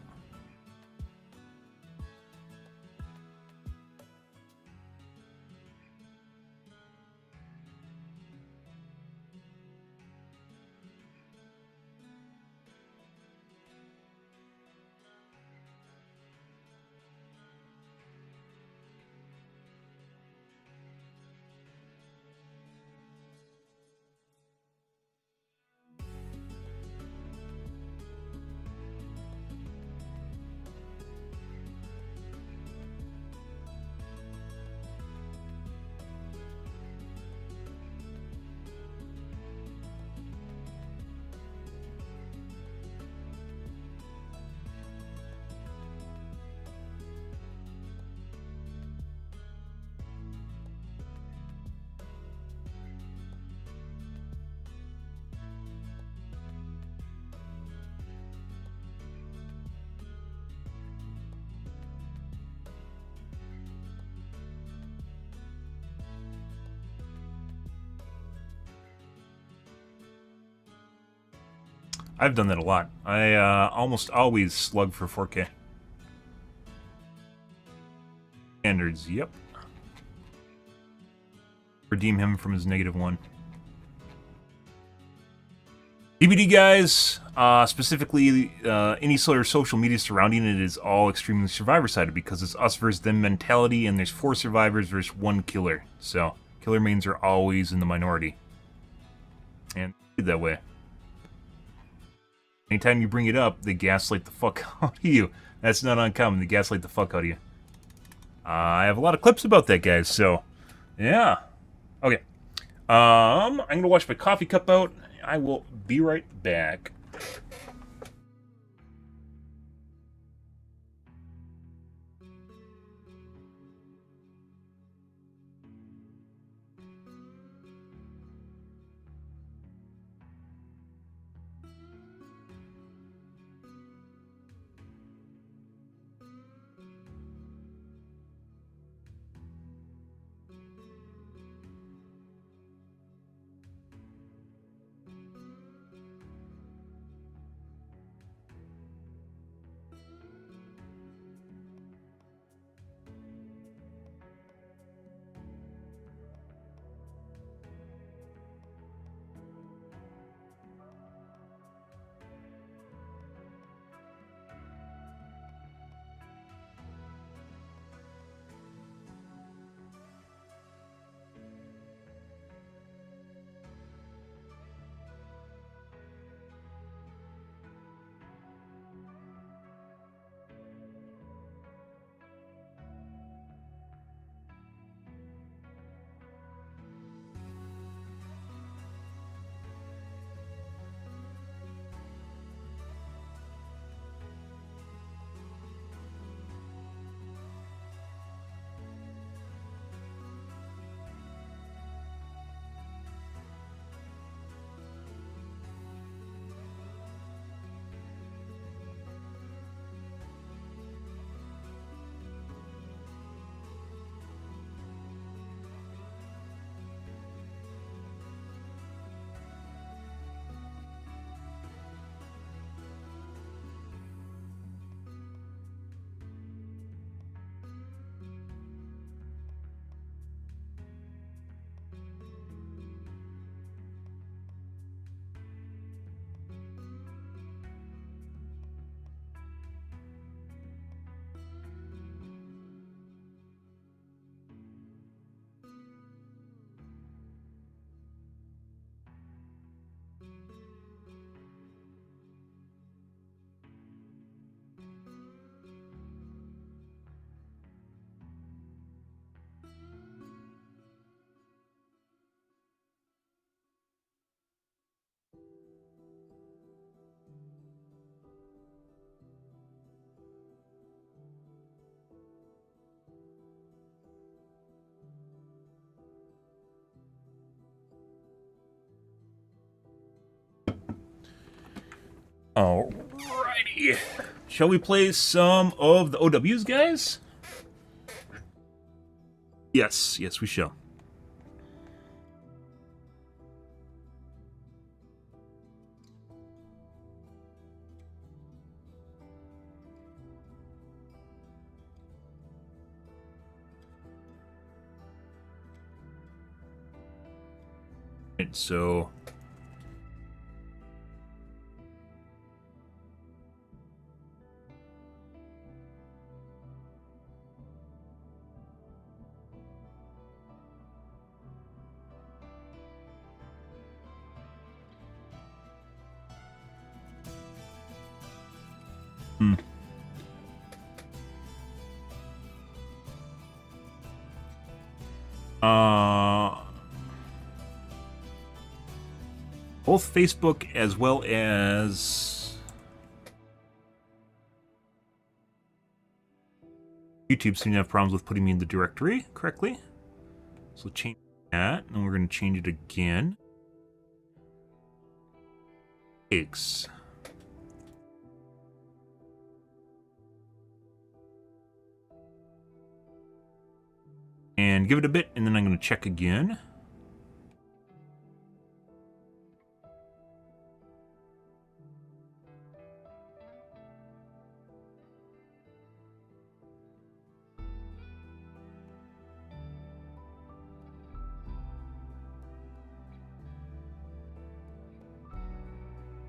I've done that a lot. I almost always slug for 4K. Standards, yep. Redeem him from his -1. DBD guys, specifically any sort of social media surrounding it is all extremely survivor-sided because it's us versus them mentality and there's 4 survivors versus 1 killer. So, killer mains are always in the minority. And that way. Anytime you bring it up, they gaslight the fuck out of you. That's not uncommon. They gaslight the fuck out of you. I have a lot of clips about that, guys, so... Yeah. Okay. I'm gonna wash my coffee cup out. I will be right back. Alrighty. Shall we play some of the OWs, guys? Yes, yes, we shall. And so... both Facebook as well as YouTube seem to have problems with putting me in the directory correctly. So change that, and we're going to change it again. X. And give it a bit, and then I'm going to check again.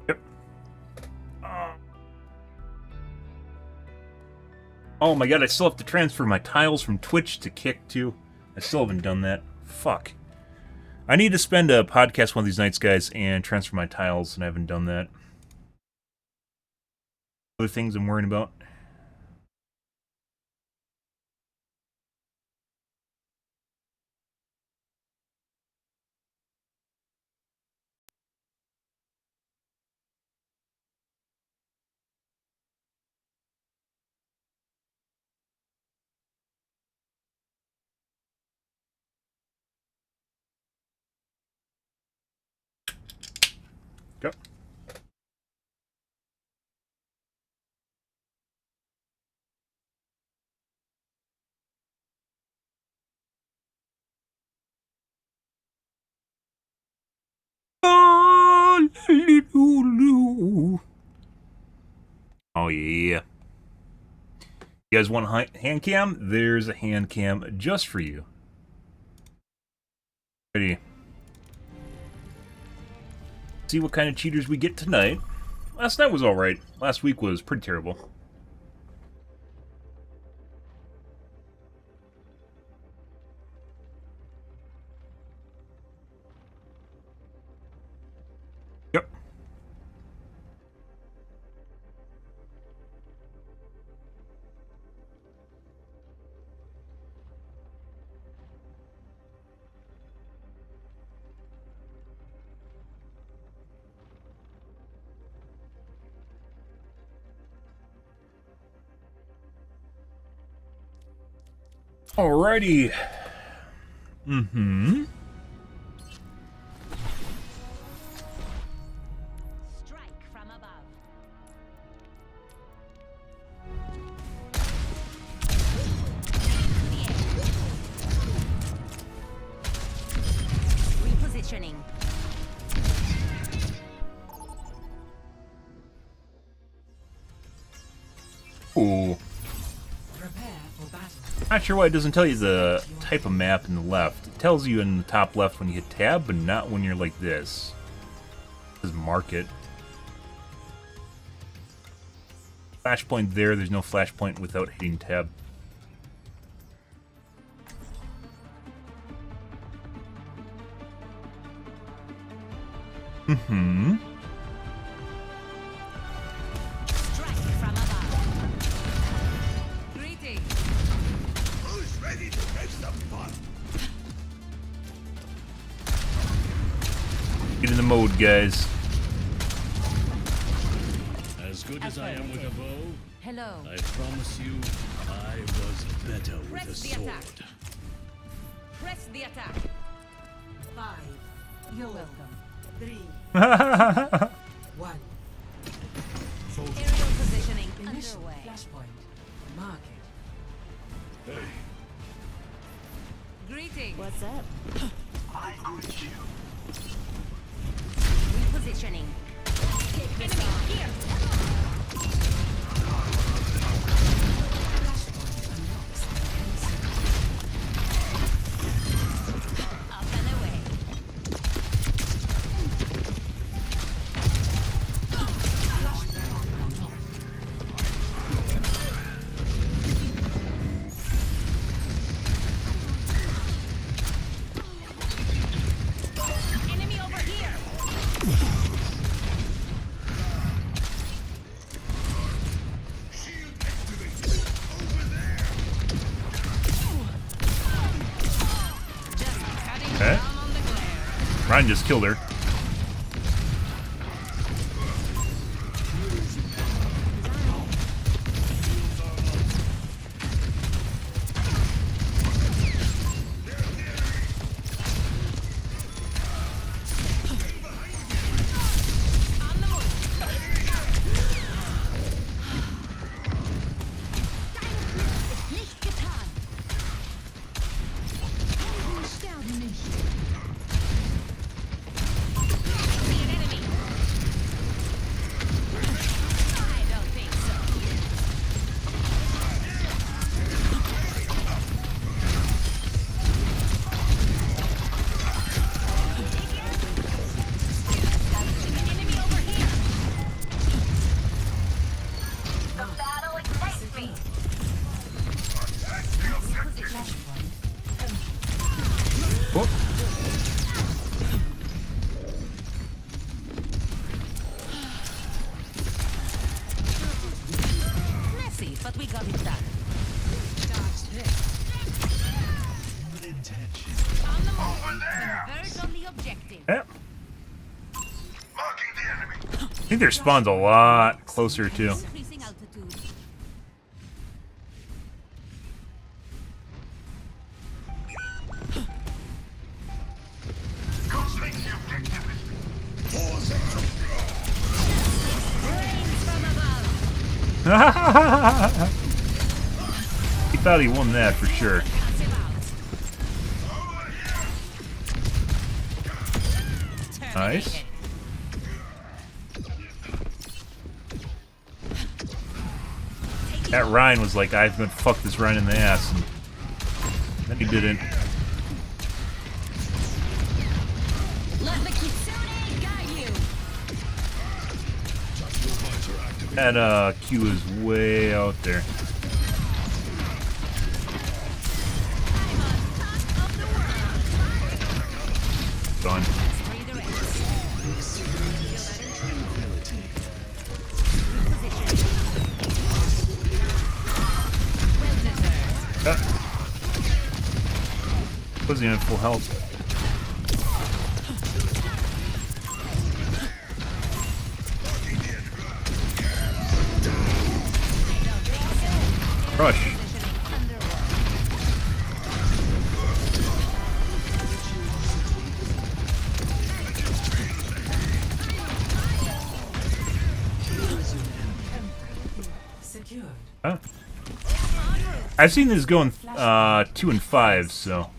Yep. Oh my god, I still have to transfer my tiles from Twitch to Kick, too. I still haven't done that. Fuck. I need to spend a podcast one of these nights, guys, and transfer my tiles, and I haven't done that. Other things I'm worrying about. Go. Oh yeah. You guys want a hand cam? There's a hand cam just for you. Ready? See what kind of cheaters we get tonight. Last night was alright. Last week was pretty terrible. Yep. Alrighty. Mm-hmm. Strike from above. Repositioning. Ooh. Not sure why it doesn't tell you the type of map in the left. It tells you in the top left when you hit tab, but not when you're like this. It says market. Flashpoint there, there's no flashpoint without hitting tab. Mm-hmm. Strike from above. Greetings. Who's ready to have some fun? Get in the mode, guys. As good as I am with a bow, Hello. I promise you, I was better with a Press the sword. attack. Press the attack. 5. You're welcome. 3. 1. Aerial positioning underway. Flashpoint. Market. Hey, Greetings. What's up? I greet you. Repositioning. Enemy here. Flashpoint unlocks Up and away. Enemy over here. Shield activated. Over there. Just cutting Okay. down on the glare. Ryan just killed her. On the move. Nicht getan. Sterben nicht. Good intention. On the move. Converge on the objective. Yeah. I think their spawn's a lot closer too. Increasing altitude. Rains from above. He thought he won that for sure. Cuts him out. Nice. That Ryan was like, I've been fuck this Ryan in the ass, and then he didn't. Let the kitsune guide you. That Q is way out there. I'm on top of the world. Gone. Breathe the rest. Well deserved. Wasn't even full health. Crush. Secured. Huh? I've seen this going 2 and 5, so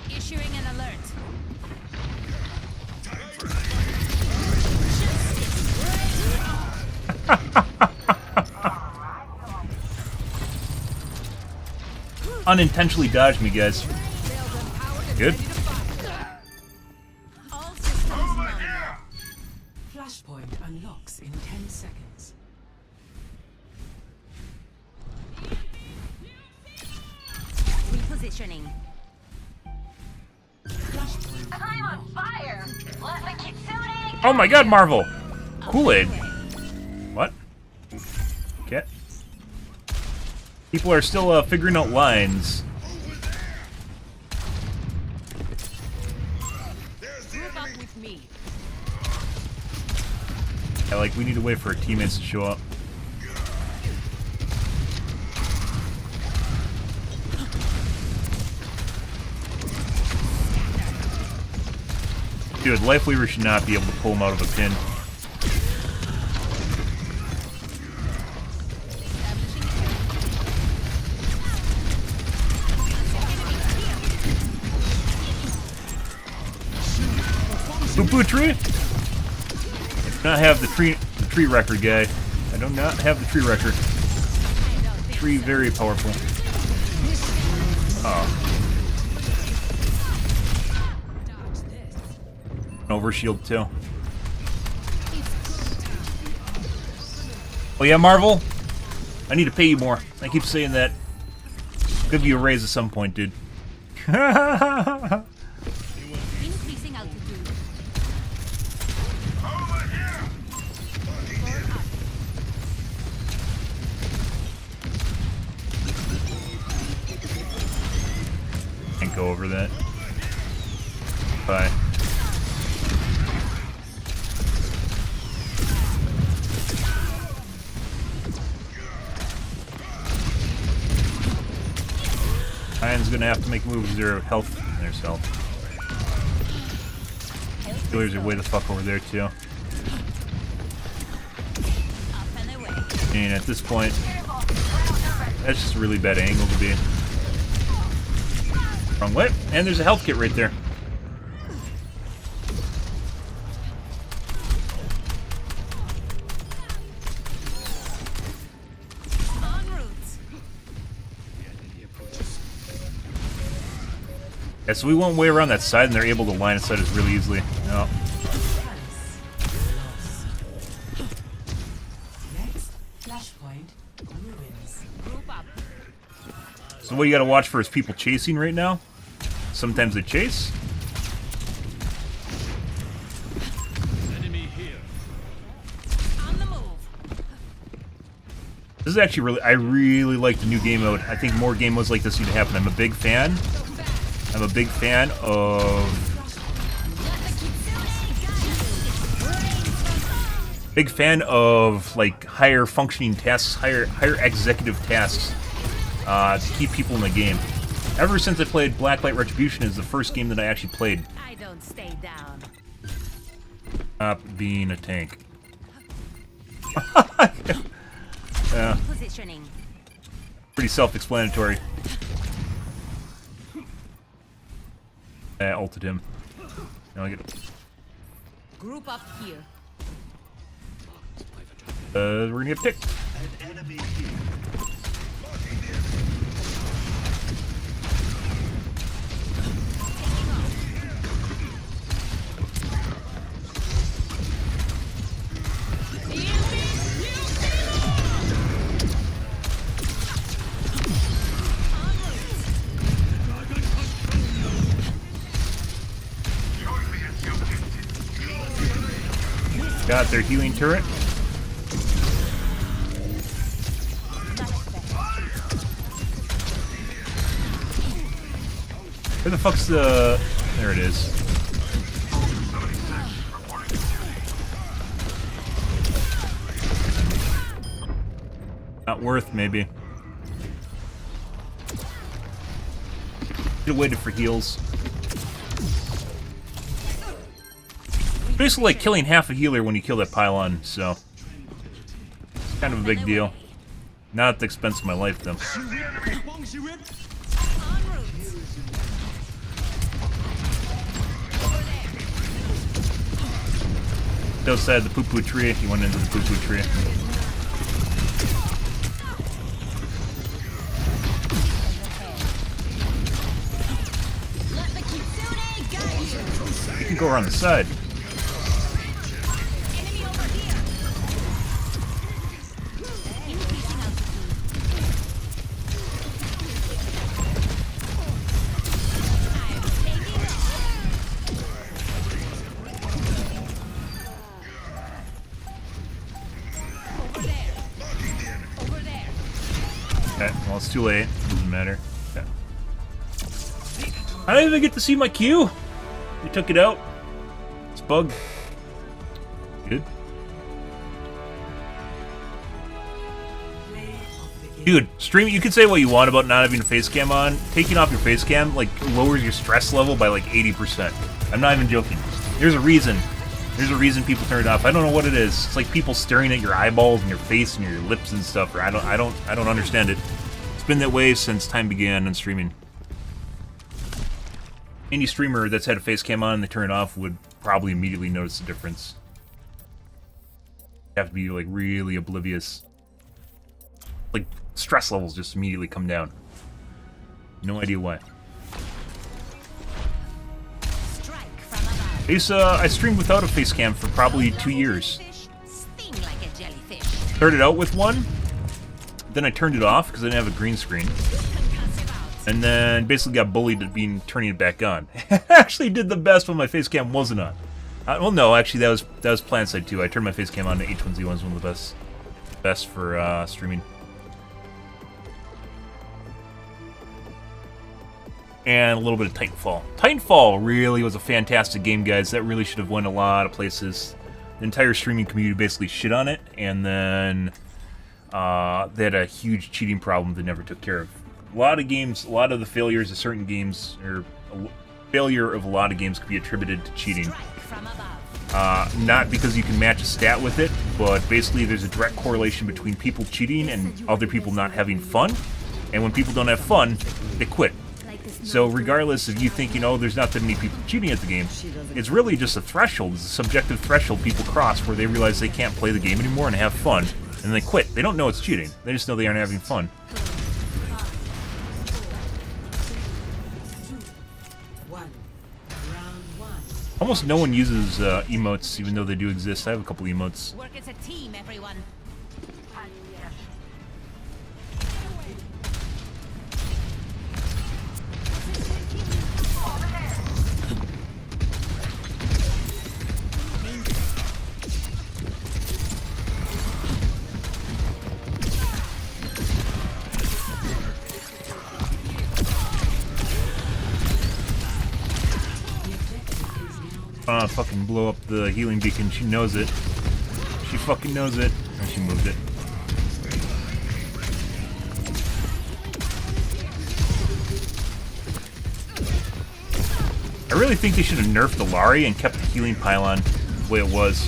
Issuing an alert. unintentionally dodged me, guys. Good. All systems nominal. Flashpoint unlocks in 10 seconds. Repositioning. Flashpoint I'm on fire. Let the kitsune. Oh my God, Marvel! Kool-Aid. What? Okay. People are still figuring out lines. Group up with me. Yeah, like, we need to wait for our teammates to show up. Dude, Life Weaver should not be able to pull him out of a pin. Boo-boo tree? I do not have the tree record, guy. I do not have the tree record. Tree very powerful. Oh. Overshield too. Oh yeah, Marvel? I need to pay you more. I keep saying that. Give you a raise at some point, dude. Increasing altitude. Can't go over that. Bye. Ryan's gonna have to make moves. Their health. There's health. Killers are way the fuck over there too. Up and away. And at this point, that's just a really bad angle to be. Wrong way. And there's a health kit right there. En route. Yeah, so we went way around that side, and they're able to line of sight us really easily. Oh. Next, flashpoint ruins. Group up. So what you gotta watch for is people chasing right now. Sometimes they chase. Enemy here. On the move. This is actually really, I really like the new game mode. I think more game modes like this need to happen. I'm a big fan. I'm a big fan of... Big fan of, like, higher functioning tasks, higher executive tasks to keep people in the game. Ever since I played Blacklight Retribution is the first game that I actually played. I don't stay down. Stop being a tank. Yeah, Positioning. pretty self-explanatory. I ulted him. Now I get... Group up here. we're gonna get picked. Got their healing turret. Where the fuck's the... There it is. Not worth, maybe. Should have waited for heals. Basically like killing half a healer when you kill that pylon, so... It's kind of a big deal. Not at the expense of my life, though. Outside the poo-poo tree, he went into the poo-poo tree. Let the kitsune guide you. You can go around the side. Enemy over here. Increasing altitude. I'm taking over there. Over there. Okay, well it's too late. Doesn't matter. Okay. I didn't even get to see my Q. We took it out. It's bugged. Good. Dude, stream. You can say what you want about not having a face cam on. Taking off your face cam like lowers your stress level by like 80%. I'm not even joking. There's a reason. There's a reason people turn it off. I don't know what it is. It's like people staring at your eyeballs and your face and your lips and stuff. Or I don't understand it. It's been that way since time began on streaming. Any streamer that's had a face cam on and they turn it off would probably immediately notice the difference. You have to be like really oblivious. Like stress levels just immediately come down. No idea why. Strike from above. I streamed without a face cam for probably 2 years. Fish sting like a jellyfish. Started out with one, then I turned it off because I didn't have a green screen. Concussive out. And then basically got bullied at turning it back on. Actually did the best when my face cam wasn't on. Well, no, actually that was plan side too. I turned my face cam on to H1Z1 is one of the best for streaming. And a little bit of Titanfall. Titanfall really was a fantastic game, guys. That really should have went a lot of places. The entire streaming community basically shit on it, and then they had a huge cheating problem they never took care of. A lot of games, a lot of the failures of certain games, or failure of a lot of games could be attributed to cheating. Strike from above. Not because you can match a stat with it, but basically there's a direct correlation between people cheating and other people not having fun. And when people don't have fun, they quit. So regardless of you thinking, oh, there's not that many people cheating at the game, it's really just a threshold. It's a subjective threshold people cross where they realize they can't play the game anymore and have fun, and they quit. They don't know it's cheating. They just know they aren't having fun. Almost no one uses emotes, even though they do exist. I have a couple emotes. Work as a team, everyone. Fucking blow up the healing beacon. She knows it. She fucking knows it. And she moved it. I really think they should have nerfed the Lari and kept the healing pylon the way it was.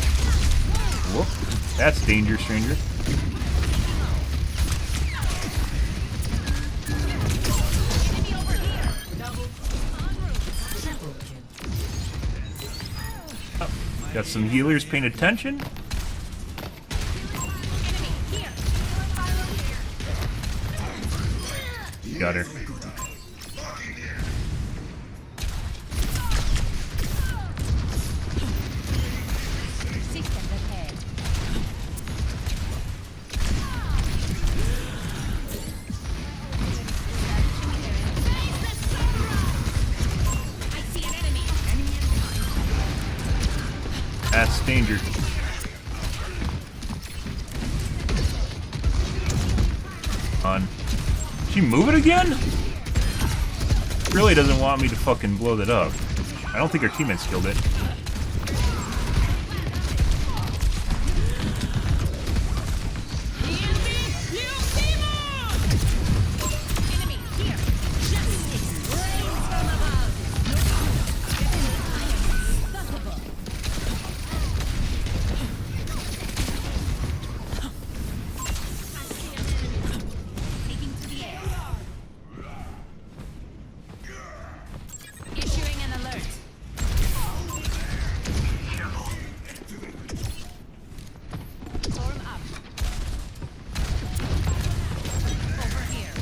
Whoop. That's danger, stranger. Oh, got some healers paying attention. Got her. That's danger. On. She move it again? Really doesn't want me to fucking blow that up. I don't think our teammates killed it. Issuing an alert. Storm up. Over here.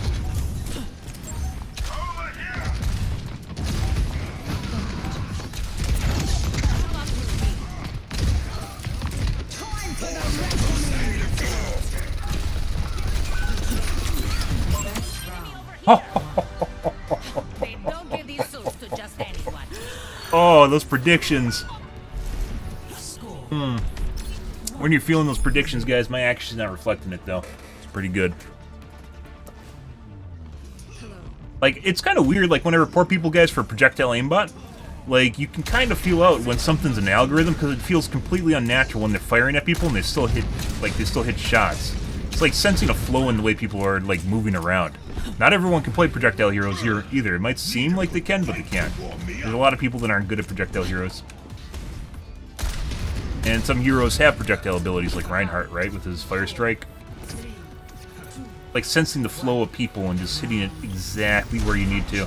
Time for the They don't give these suits to just anyone. Oh, those predictions. When you're feeling those predictions, guys, my action's not reflecting it, though. It's pretty good. Like, it's kind of weird, like, when I report people, guys, for projectile aimbot, like, you can kind of feel out when something's an algorithm, because it feels completely unnatural when they're firing at people and they still hit, like, they still hit shots. It's like sensing a flow in the way people are, like, moving around. Not everyone can play projectile heroes here either. It might seem like they can, but they can't. There's a lot of people that aren't good at projectile heroes. And some heroes have projectile abilities, like Reinhardt, right, with his Fire Strike. Like sensing the flow of people and just hitting it exactly where you need to.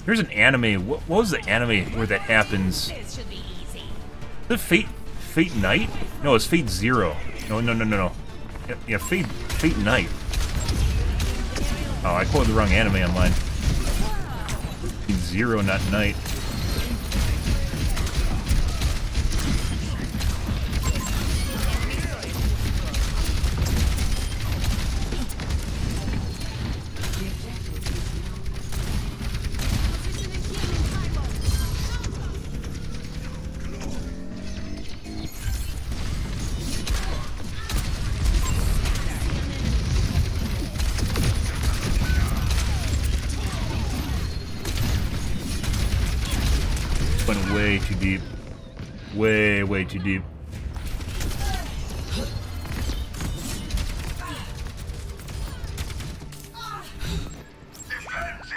There's an anime. What was the anime where that happens? This should be easy. The Fate Night? No, it's Fate Zero. No. Yeah, Fate Night. Oh, I quoted the wrong anime online. Zero, not Night. Went way too deep. Way too deep.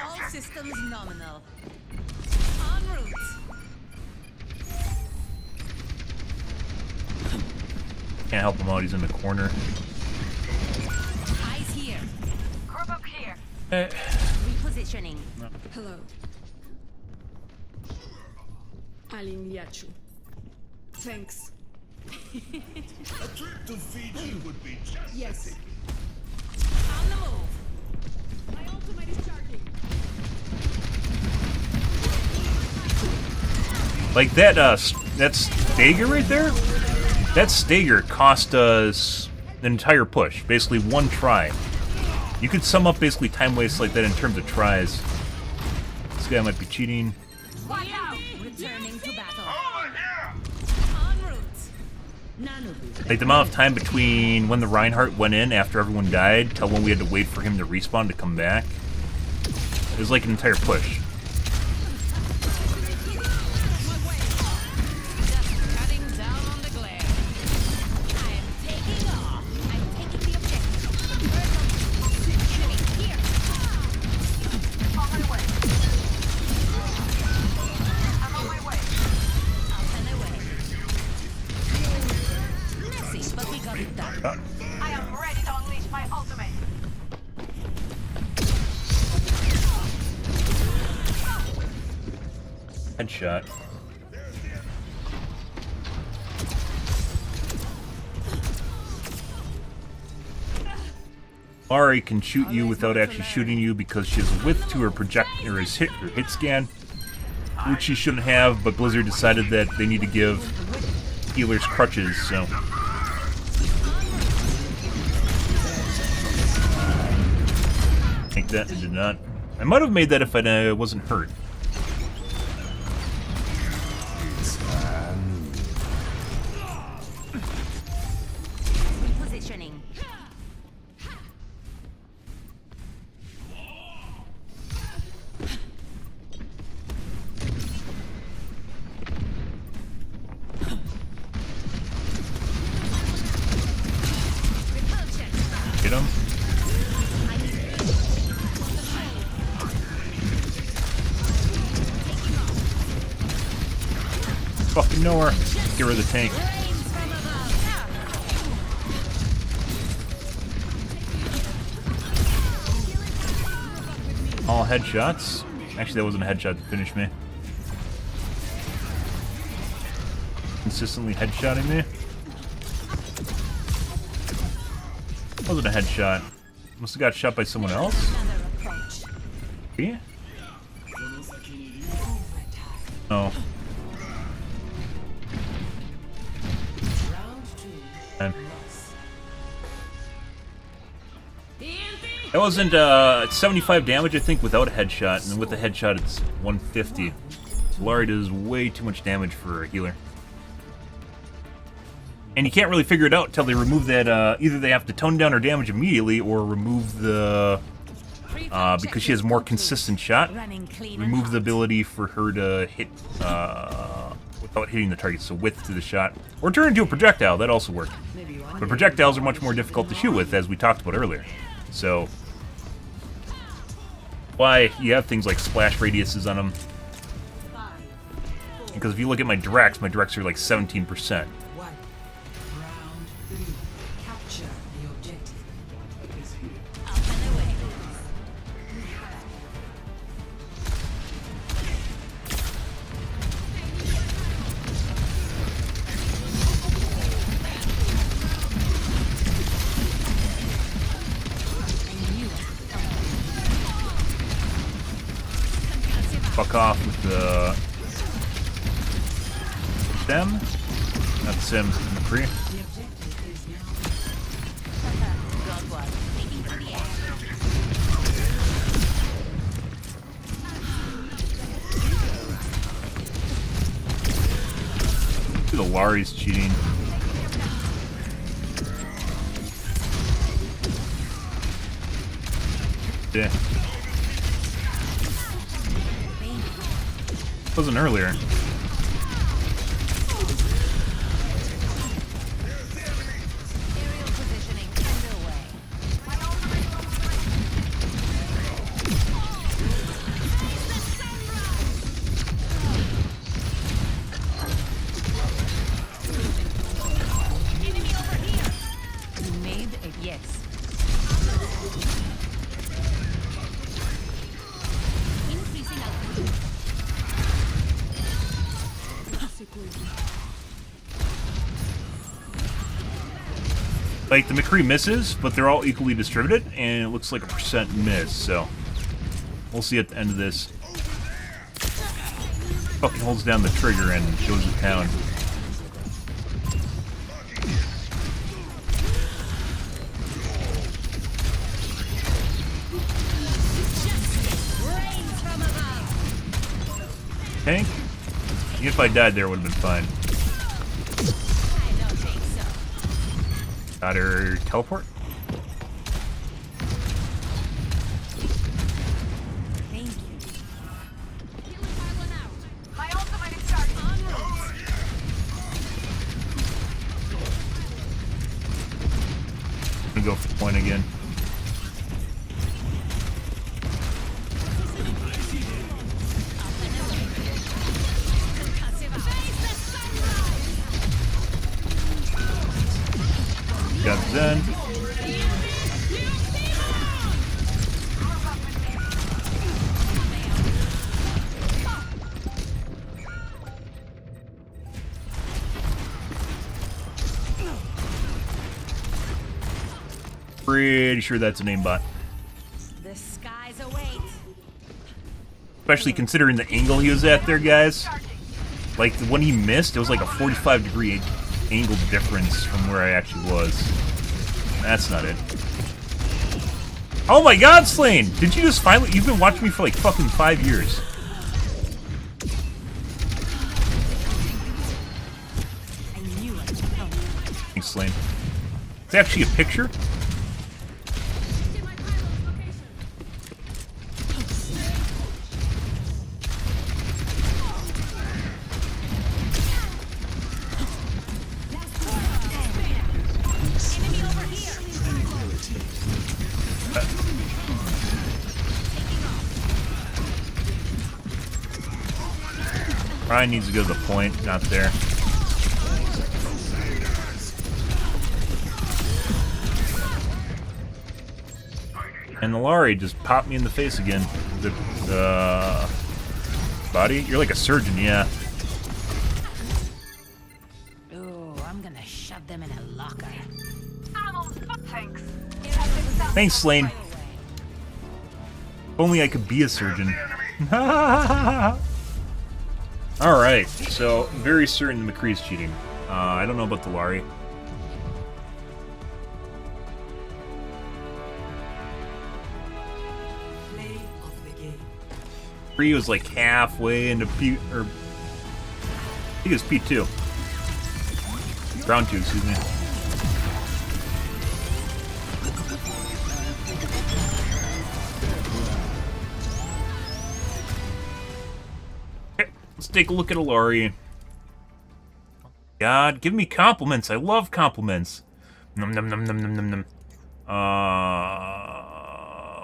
All systems nominal. En route. Can't help him out, he's in the corner. Eyes here. Group up here. Eh. Repositioning. Hello. Aliniachu. Thanks. A trip to Fiji would be just Yes. On the move. My ultimate is charging. Like that Stager right there? That Stager cost us an entire push. Basically one try. You could sum up basically time wastes like that in terms of tries. This guy might be cheating. Watch out. Returning to battle. En route. Like the amount of time between when the Reinhardt went in after everyone died till when we had to wait for him to respawn to come back. It was like an entire push. Headshot. Ari can shoot you without actually shooting you because she has a width to her hit scan, which she shouldn't have, but Blizzard decided that they need to give healers crutches, so. Make that, I did not. I might have made that if I wasn't hurt. Positioning. Get him. Fucking nowhere. Get rid of the tank. All headshots. Actually, that wasn't a headshot to finish me. Consistently headshotting me. Wasn't a headshot. Must have got shot by someone else. Yeah? No. That wasn't, it's 75 damage, I think, without a headshot, and then with a headshot, it's 150. Solari does way too much damage for a healer. And you can't really figure it out until they remove that, either they have to tone down her damage immediately, or remove the, because she has more consistent shot, remove the ability for her to hit, without hitting the target, so width to the shot. Or turn into a projectile, that also worked. But projectiles are much more difficult to shoot with, as we talked about earlier. So, why you have things like splash radiuses on them. Because if you look at my directs are like 17%. Round 3. Capture the objective. Fuck off with the Sim. Not Sim, McCree. The Lari's cheating. Yeah. Wasn't earlier. Aerial positioning underway. Enemy over here. You made a yes. Increasing altitude. Like, the McCree misses, but they're all equally distributed, and it looks like a percent miss, so we'll see at the end of this. Fucking holds down the trigger and goes to town. Rains from above. Tank? Even if I died there, it would have been fine. I don't think so. Got her teleport? Thank you. My ultimate is starting. I'm gonna go for the point again. Got Zen. Pretty sure that's an aimbot. The skies await. Especially considering the angle he was at there, guys. Like, when he missed, it was like a 45-degree angle difference from where I actually was. That's not it. Oh my god, Slane! Did you just finally... You've been watching me for like fucking 5 years. I knew it. Oh. Thanks, Slane. It's actually a picture? Ryan needs to go to the point, not there. And the Lari just popped me in the face again. The body? You're like a surgeon, yeah. Ooh, I'm gonna shove them in a locker. Ammo, thanks. Thanks, Slane. If only I could be a surgeon. Alright, so very certain McCree's cheating. I don't know about the Lari. Play of the game. McCree was like halfway into P... or... I think it's P2. Round 2, excuse me. Let's take a look at a Lari. God, give me compliments. I love compliments. Num num num num num num num.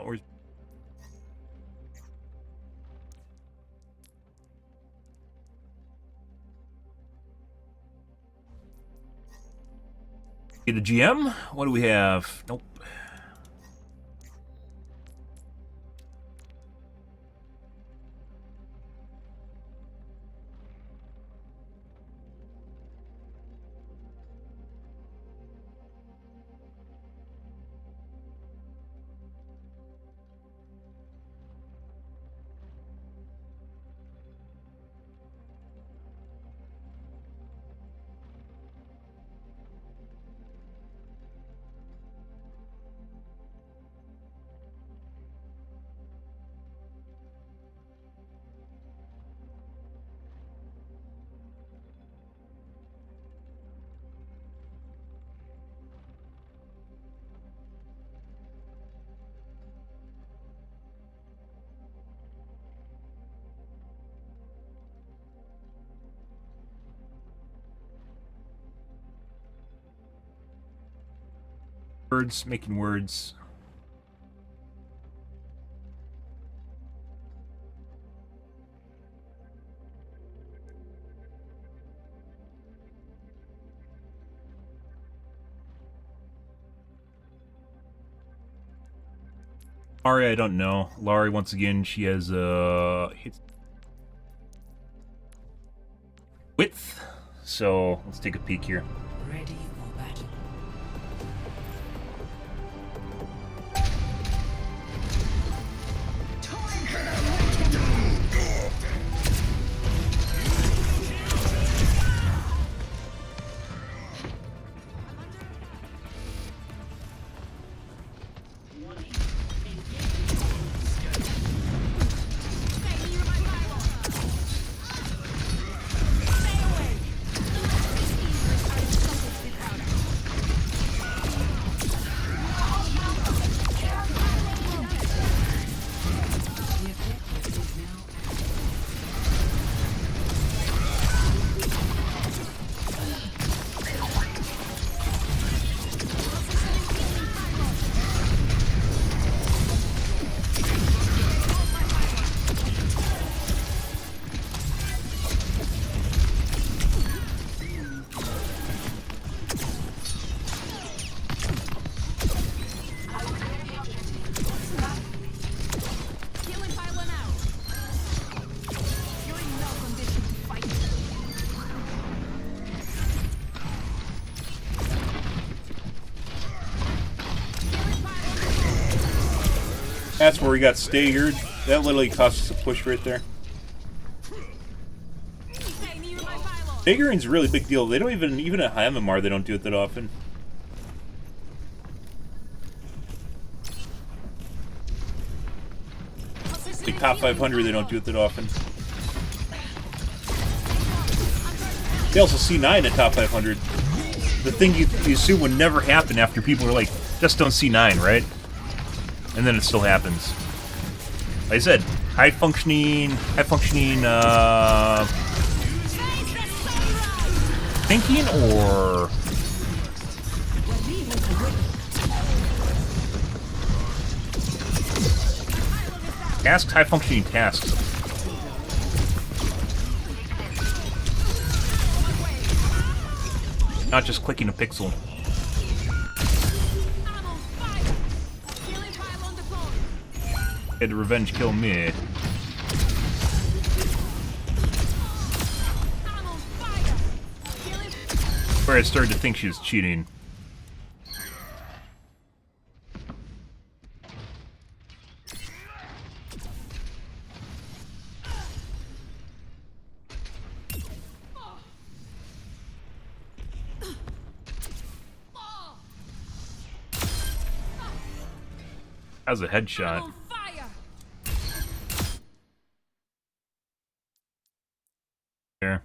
Where's... Get a GM? What do we have? Nope. Words, making words. Lari, I don't know. Lari, once again, she has hits width. So let's take a peek here. Ready for battle. pass where we got staggered. That literally cost us a push right there. Staggering's a really big deal. They don't even at high MMR, they don't do it that often. Like top 500, they don't do it that often. They also C9 at top 500. The thing you assume would never happen after people are like, just don't C9, right? And then it still happens. Like I said, high functioning, thinking or tasks, high functioning tasks. Not just clicking a pixel. Had to revenge kill me. Where I started to think she was cheating. That was a headshot. There.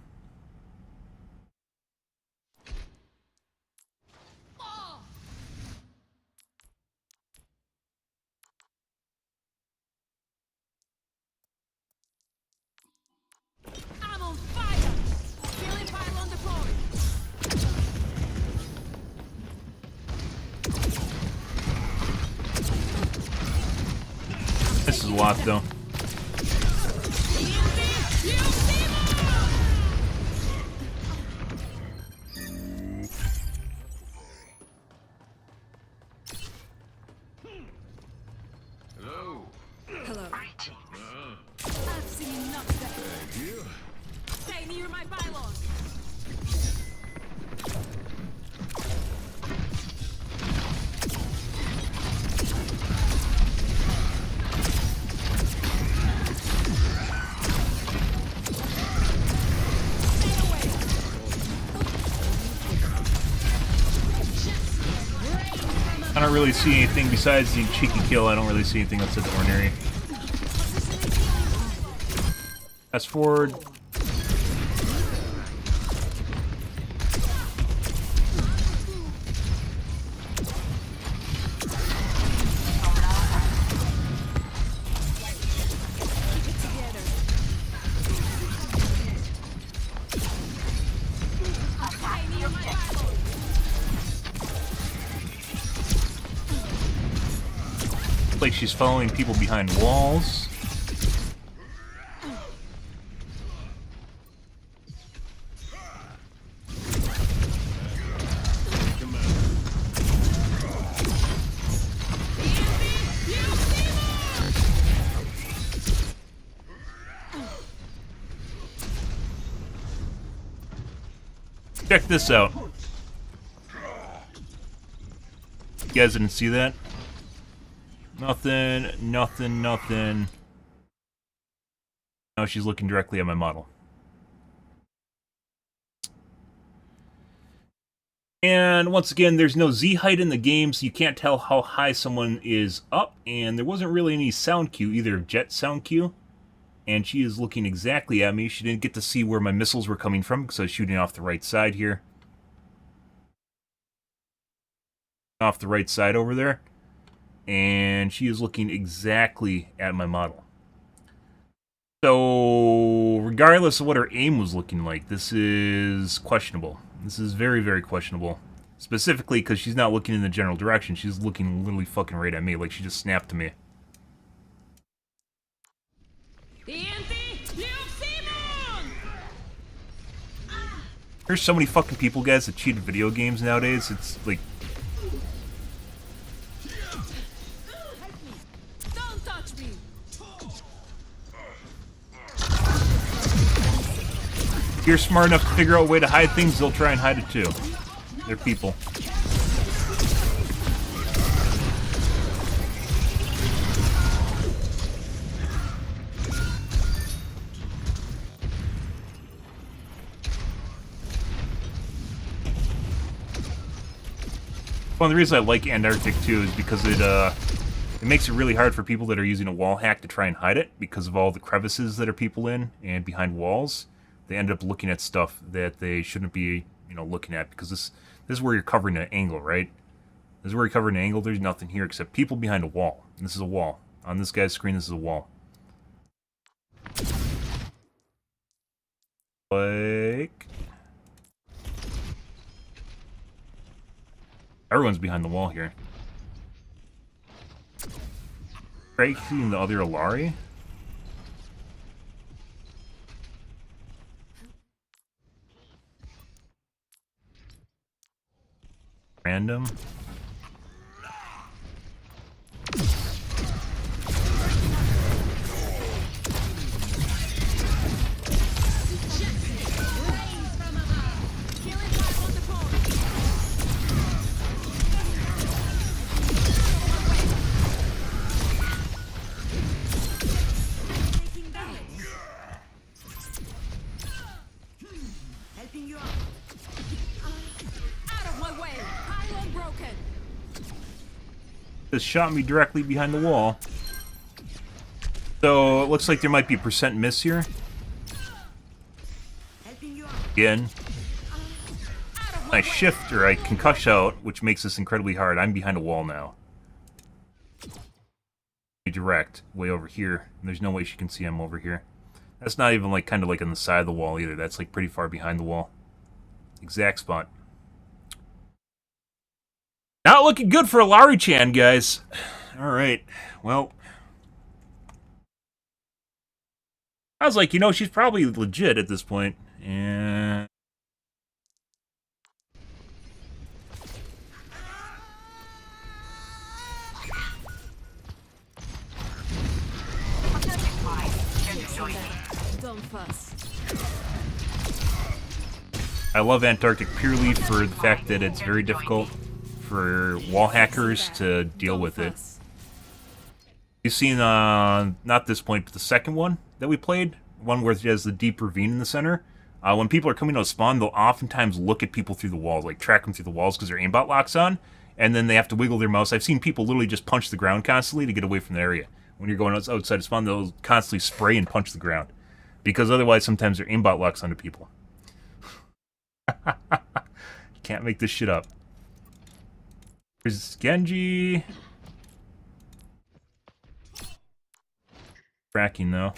I'm on fire! Killing pylon deployed! This is a lot though. Hello. I've seen enough of that. Thank you. Stay near my pylon. I don't really see anything besides the cheeky kill. I don't really see anything outside the ordinary. Fast forward. Like she's following people behind walls. Check this out. You guys didn't see that? Nothing, nothing, nothing. Now she's looking directly at my model. And once again, there's no Z height in the game, so you can't tell how high someone is up. And there wasn't really any sound cue, either jet sound cue. And she is looking exactly at me. She didn't get to see where my missiles were coming from because I was shooting off the right side here. Off the right side over there. And she is looking exactly at my model. So, regardless of what her aim was looking like, this is questionable. This is very, very questionable. Specifically because she's not looking in the general direction. She's looking literally fucking right at me, like she just snapped to me. There's so many fucking people, guys, that cheat at video games nowadays. It's like... Don't touch me. If you're smart enough to figure out a way to hide things, they'll try and hide it too. They're people. One of the reasons I like Antarctic too is because it makes it really hard for people that are using a wall hack to try and hide it because of all the crevices that are people in and behind walls. They end up looking at stuff that they shouldn't be, looking at because this is where you're covering an angle, right? This is where you're covering an angle. There's nothing here except people behind a wall. And this is a wall. On this guy's screen, this is a wall. Like... Everyone's behind the wall here. Breaking the other Alari? Random. Helping you out. Out of my way. Pylon broken. Just shot me directly behind the wall. So it looks like there might be a percent miss here. Helping you out. Again. I shift or I concuss out, which makes this incredibly hard. I'm behind a wall now. Direct, way over here. And there's no way she can see I'm over here. That's not even like kind of like on the side of the wall either. That's like pretty far behind the wall. Exact spot. Not looking good for Alari-chan, guys. Alright, well. I was like, she's probably legit at this point. And... Don't fuss. I love Antarctic purely for the fact that it's very difficult for wall hackers to deal with it. You've seen, not this point, but the second one that we played, one where it has the deep ravine in the center. When people are coming out of spawn, they'll oftentimes look at people through the walls, like track them through the walls because their aimbot locks on, and then they have to wiggle their mouse. I've seen people literally just punch the ground constantly to get away from the area. When you're going outside of spawn, they'll constantly spray and punch the ground. Because otherwise, sometimes their aimbot locks onto people. Can't make this shit up. There's Genji. Tracking, though.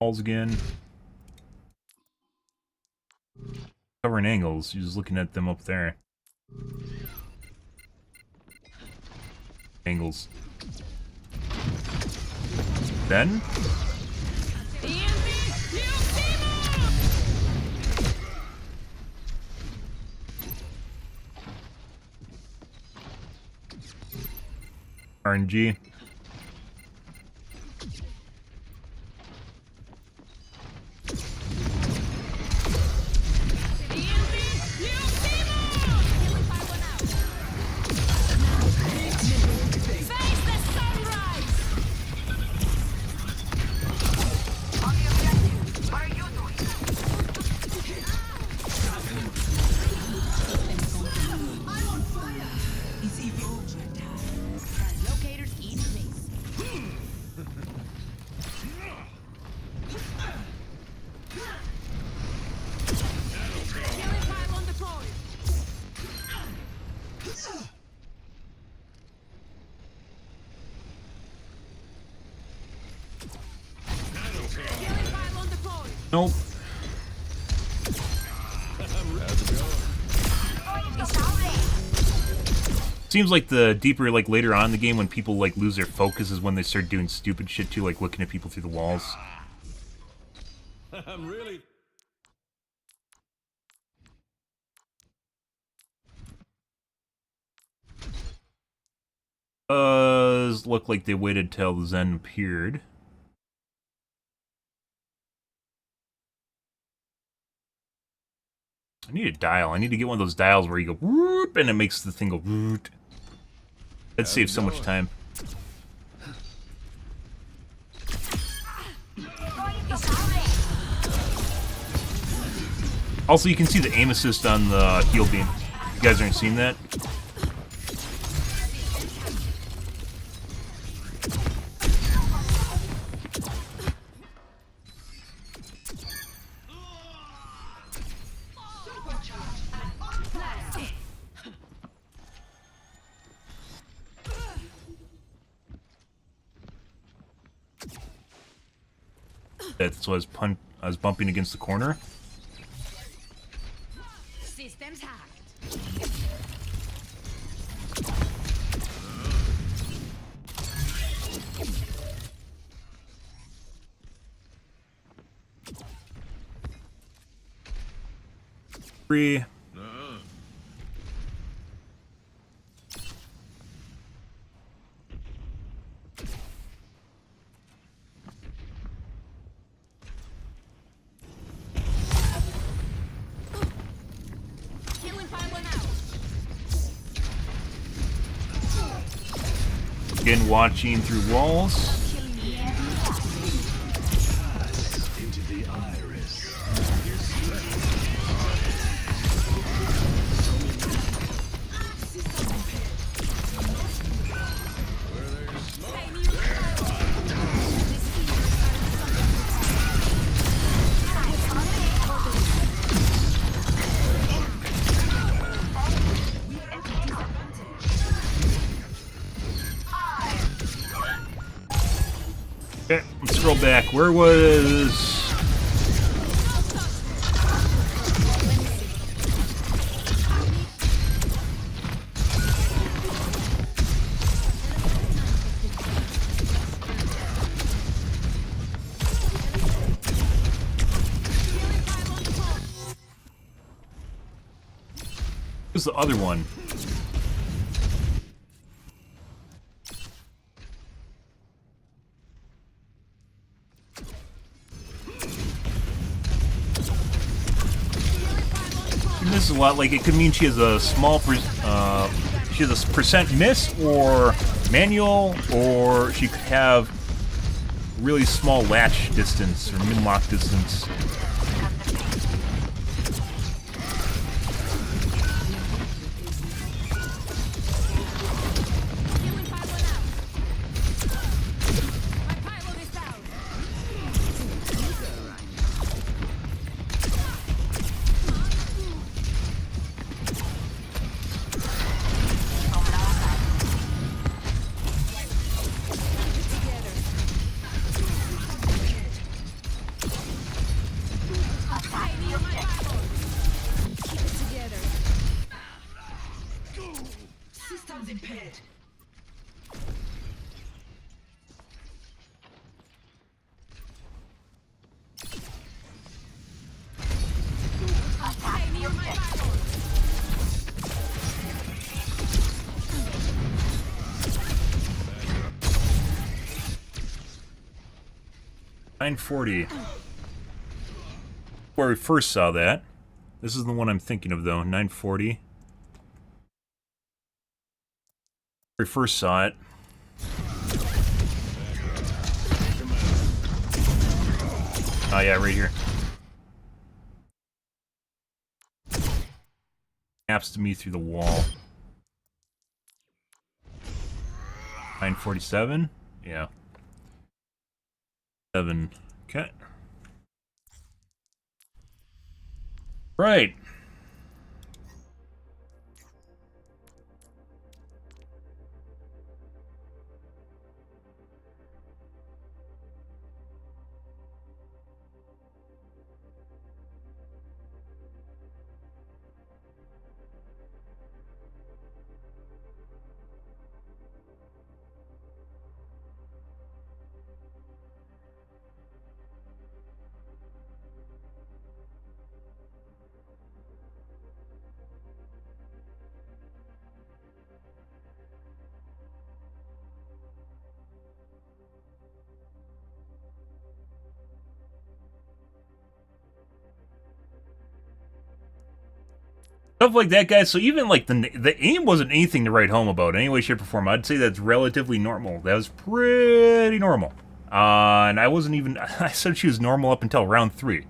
Walls again. Covering angles, you're just looking at them up there. Angles. Then? RNG. Nope. Seems like the deeper, like later on in the game, when people like lose their focus, is when they start doing stupid shit too, like looking at people through the walls. I'm really... Look like they waited till Zen appeared. I need a dial. I need to get one of those dials where you go whoop and it makes the thing go whoop. That saves so much time. Also, you can see the aim assist on the heal beam. You guys aren't seeing that? That's why I was bumping against the corner. Systems hacked. Free. Killing pylon out. Again, watching through walls. Into the iris. Stay near my pylon. Okay, let's scroll back. Where was... Who's the other one? This is a lot. Like, it could mean she has a small she has a percent miss or manual, or she could have really small latch distance or min-lock distance. Killing pylon out. My pylon is down. Stay near my pylon. Keep it together. Systems impaired. Stay near my pylon. 940. Where we first saw that. This is the one I'm thinking of, though. 940. Where we first saw it. Oh, yeah, right here. Snaps to me through the wall. 947? Yeah. 7. Okay. Right. Stuff like that, guys. So even like the aim wasn't anything to write home about in any way, shape, or form. I'd say that's relatively normal. That was pretty normal. And I wasn't even... I said she was normal up until round 3.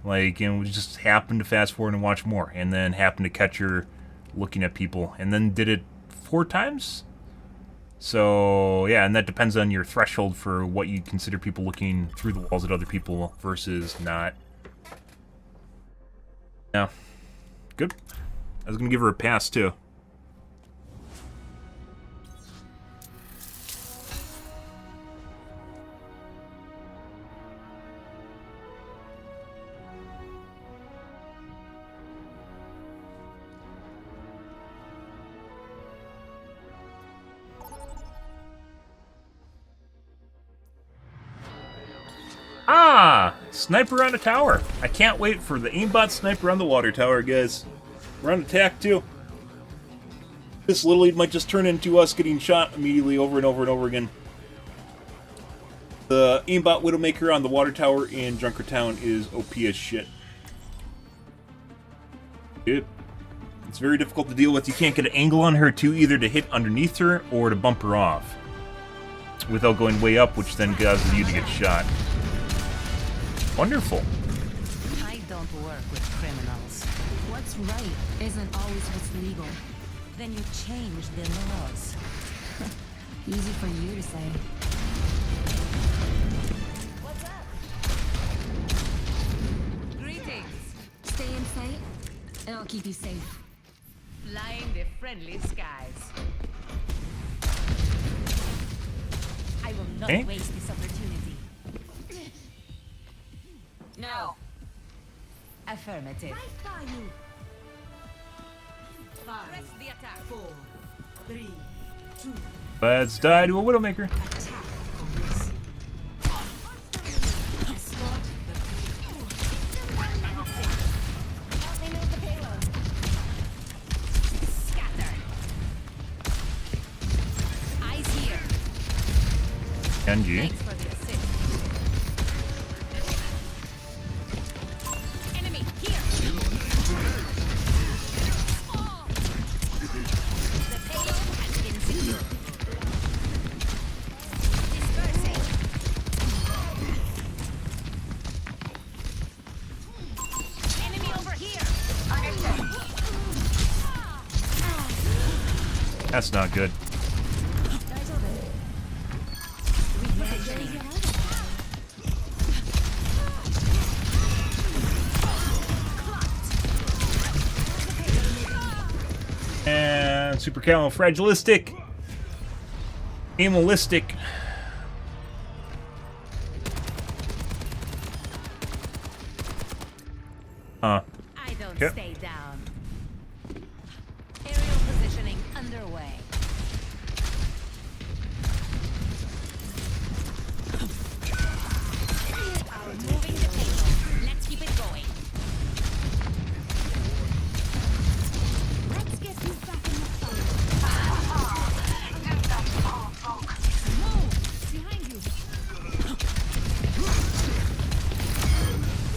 Like, and we just happened to fast forward and watch more. And then happened to catch her looking at people. And then did it 4 times? So, yeah, and that depends on your threshold for what you consider people looking through the walls at other people versus not. Yeah. Good. I was going to give her a pass, too. Ah! Sniper on a tower. I can't wait for the aimbot sniper on the water tower, guys. We're on attack, too. This literally might just turn into us getting shot immediately over and over and over again. The aimbot Widowmaker on the water tower in Junkertown is OP as shit. Dude. It's very difficult to deal with. You can't get an angle on her, too, either to hit underneath her or to bump her off. Without going way up, which then causes you to get shot. Wonderful. I don't work with criminals. What's right isn't always what's legal. Then you change the laws. Easy for you to say. What's up? Greetings. Stay in sight, and I'll keep you safe. Flying the friendly skies. I will not Eh? waste this opportunity. No. Affirmative. Right by you. Press the attack. 4, 3, 2, Let's die to a Widowmaker. attack on this. Escort Help me move the payload. Scatter. Eyes here. NG. Thanks for the assist. Enemy here. The payload has been secured. Dispersing. Enemy over here. That's not good. Repositioning. And super califragilistic. Animalistic. I don't Yep. stay down. Aerial positioning underway. Moving the payload. Let's keep it going. Let's get you back in the fight. Move! Behind you.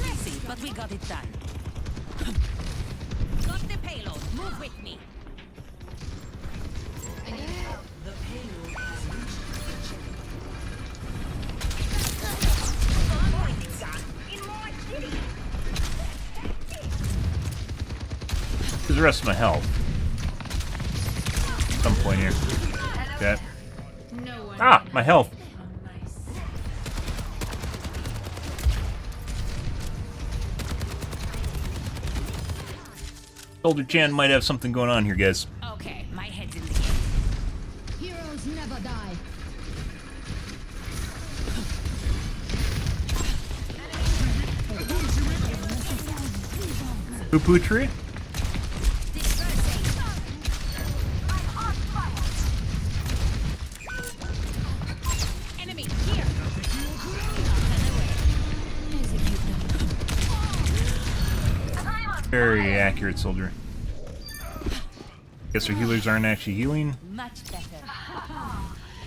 Messy, but we got it done. Got the payload. Move with me. the payload has reached Here's the rest of my health. Some point here. Okay. No one. Ah, my health. Soldier Chan might have something going on here, guys. Okay, my head's in the game. Heroes never die. Poo-poo tree? Dispersing. Enemy here. Very accurate, soldier. Guess our healers aren't actually healing. Much better.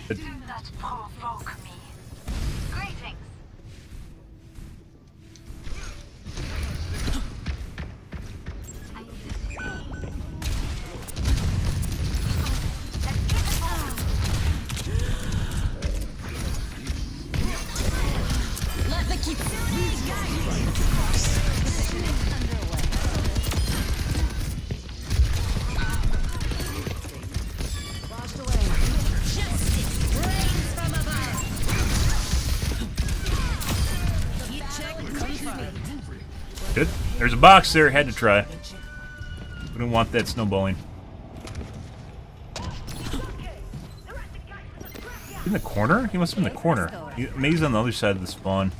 But Do not provoke me. Greetings. Good. There's a box there. Had to try. We don't want that snowballing. In the corner? He must have been in the corner. Maybe he's on the other side of the spawn.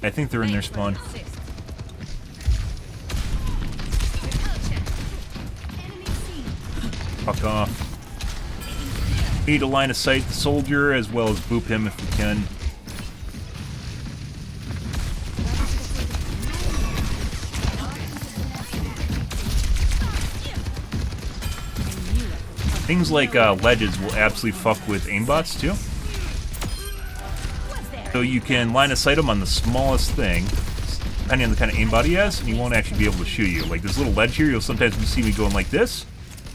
I think they're in their spawn. Fuck off. We need to line of sight the soldier as well as boop him if we can. Things like ledges will absolutely fuck with aimbots too. So you can line of sight them on the smallest thing, depending on the kind of aimbot he has, and he won't actually be able to shoot you. Like this little ledge here, you'll sometimes see me going like this,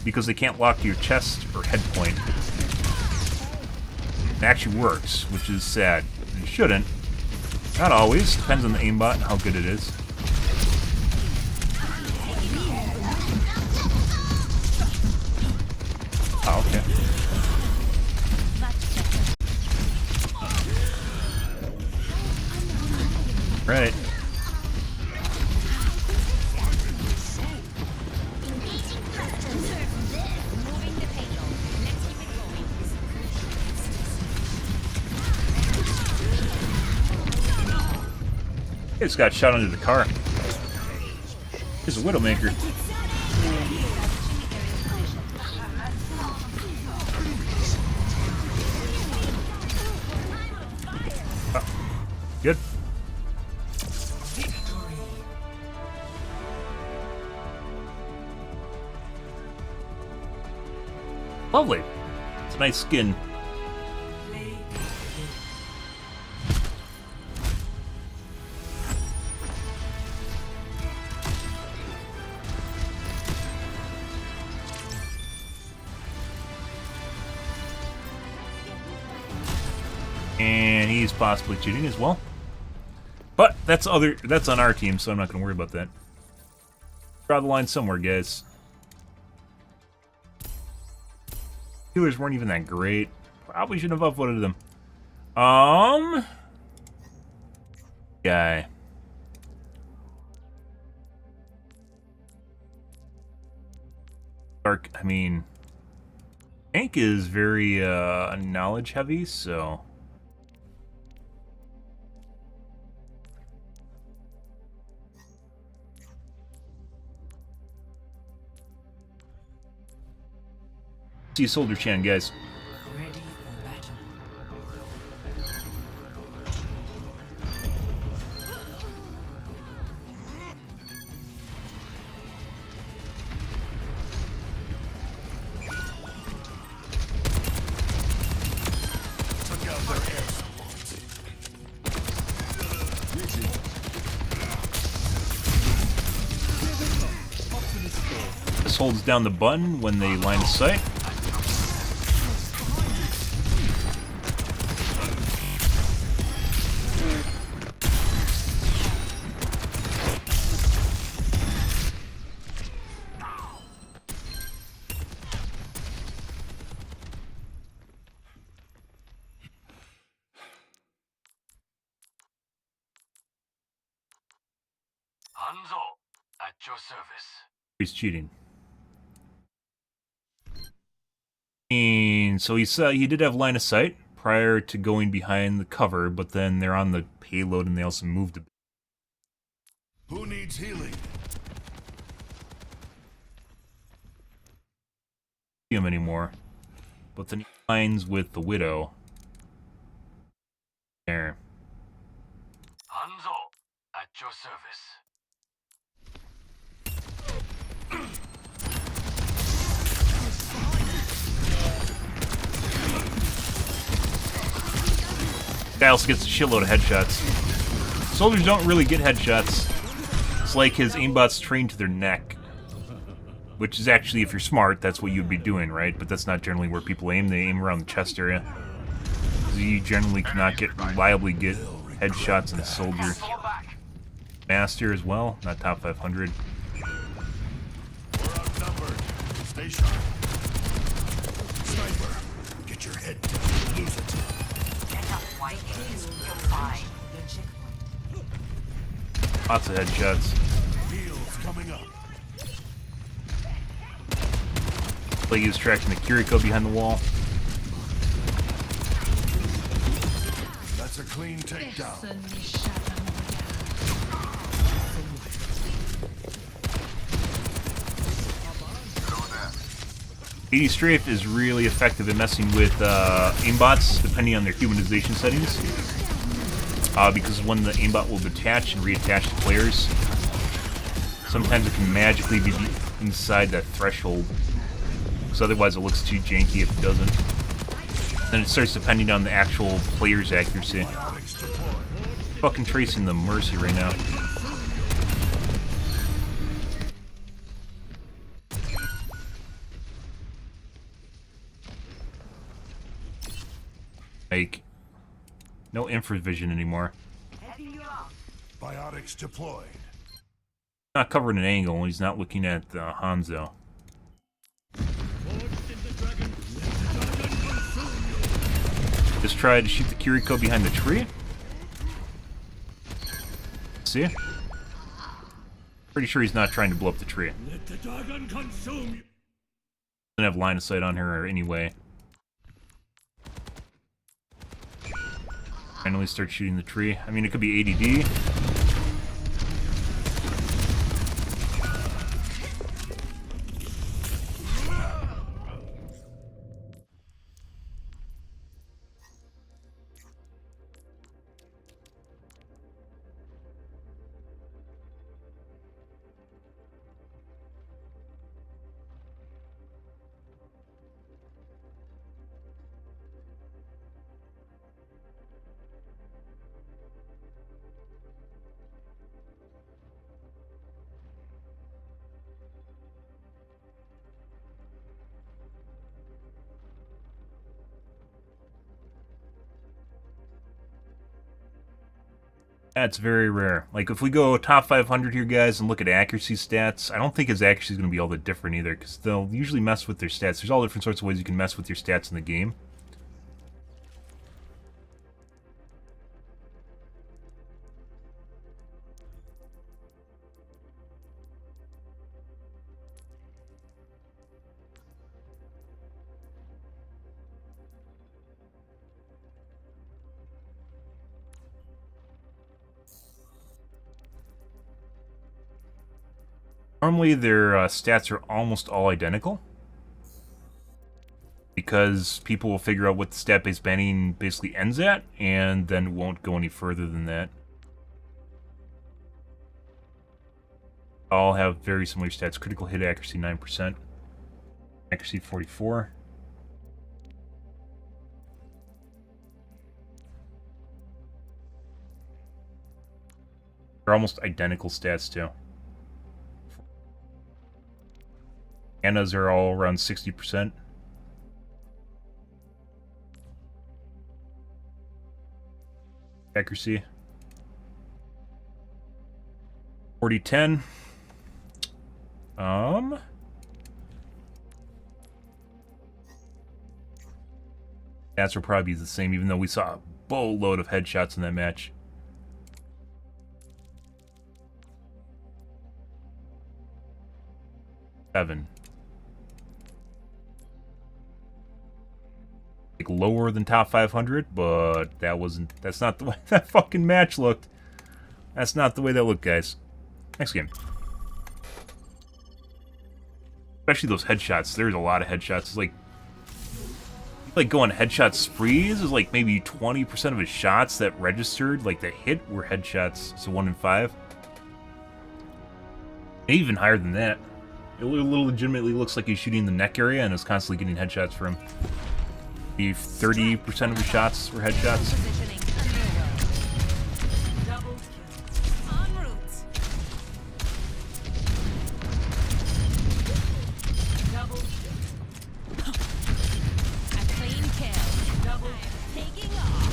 because they can't lock to your chest or head point. It actually works, which is sad. It shouldn't. Not always. Depends on the aimbot and how good it is. Oh, okay. Right. He just got shot under the car. He's a Widowmaker. Good. Lovely. It's a nice skin. And he's possibly cheating as well. But that's on our team, so I'm not gonna worry about that. Draw the line somewhere, guys. Healers weren't even that great. Probably shouldn't have upvoted them. Guy. Dark, I mean, Tank is very knowledge heavy, so see Soldier Chan, guys. Ready for battle. This holds down the button when they line of sight. Hanzo, at your service. He's cheating. And so he did have line of sight prior to going behind the cover, but then they're on the payload and they also moved a bit. Who needs healing? See him anymore. But then he lines with the Widow. There. Hanzo, at your service. Guy also gets a shitload of headshots. Soldiers don't really get headshots. It's like his aimbot's trained to their neck. Which is actually, if you're smart, that's what you'd be doing, right? But that's not generally where people aim. They aim around the chest area. You generally cannot reliably get headshots and soldier. Fall back. Master as well, not top 500. We're outnumbered. Stay sharp. Sniper, get your head down. Lose it. Get up, White. You'll find. Lots of headshots. Heals coming up. Like he was tracking the Kiriko behind the wall. That's a clean takedown. 80 Strafe is really effective at messing with aimbots, depending on their humanization settings. Because when the aimbot will detach and reattach to players, sometimes it can magically be inside that threshold. Because otherwise it looks too janky if it doesn't. Then it starts depending on the actual player's accuracy. Fucking tracing the Mercy right now. Like, no infravision anymore. Biotics deployed. Not covering an angle when he's not looking at Hanzo. Just tried to shoot the Kiriko behind the tree. See? Pretty sure he's not trying to blow up the tree. Let the dragon consume you. Doesn't have line of sight on her anyway. Finally start shooting the tree. I mean, it could be ADD. That's very rare. Like, if we go top 500 here, guys, and look at accuracy stats, I don't think his accuracy is going to be all that different either, because they'll usually mess with their stats. There's all different sorts of ways you can mess with your stats in the game. Normally, their stats are almost all identical, because people will figure out what the stat-based banning basically ends at, and then won't go any further than that. All have very similar stats. Critical hit accuracy 9%, accuracy 44. They're almost identical stats too. Annas are all around 60%. Accuracy. 40-10. Stats will probably be the same, even though we saw a boatload of headshots in that match. Seven. Like lower than top 500, but that's not the way that fucking match looked. That's not the way that looked, guys. Next game. Especially those headshots. There's a lot of headshots. It's like going headshot sprees is like maybe 20% of his shots that registered, like that hit, were headshots. So 1 in 5. Maybe even higher than that. It legitimately looks like he's shooting the neck area and is constantly getting headshots for him. Maybe 30% of his shots were headshots. Positioning. Double kill. En route. Double kill. A clean kill. Double taking off.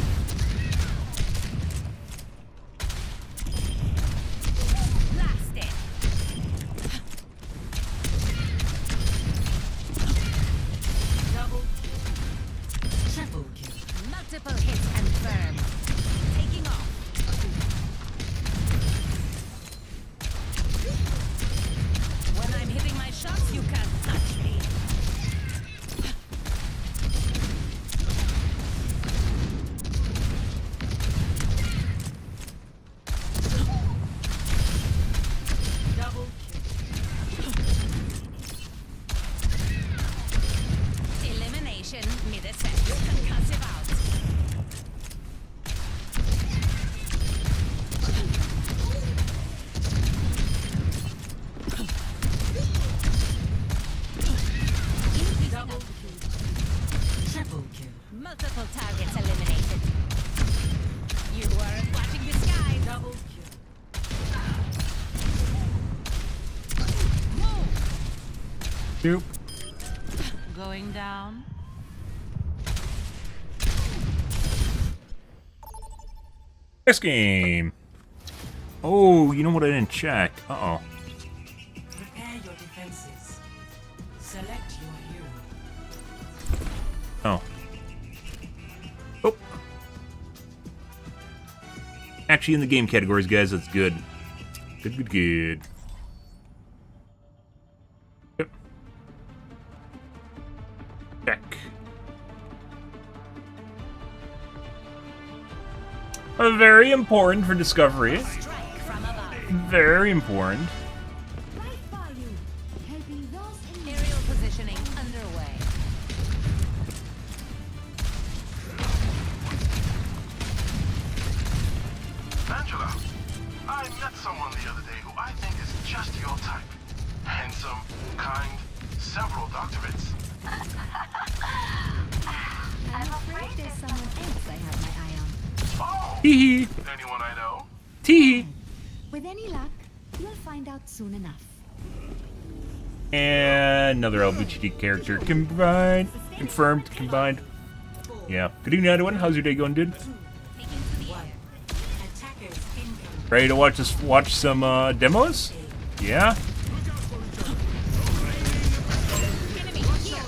Multiple targets eliminated. You weren't watching the sky. Double kill. Nope. Going down. Next game. Oh, you know what? I didn't check. Uh-oh. Prepare your defenses. Select your hero. Oh. Oh. Actually, in the game categories, guys, that's good. Good. Yep. Check. Very important for Discovery. Strike from above. Very important. Right by you. Helping those in need. Aerial positioning underway. Angela, I met someone the other day who I think is just your type. Handsome, kind, several doctorates. I'm afraid there's someone else I have my eye on. Oh, Tee anyone I know? Tee. With any luck, you'll find out soon enough. And another LBGT character combined. Confirmed. Combined. Yeah. Good evening, everyone. How's your day going, dude? Taking to the air. Attackers incoming. Ready to watch some demos? Yeah. Enemy here.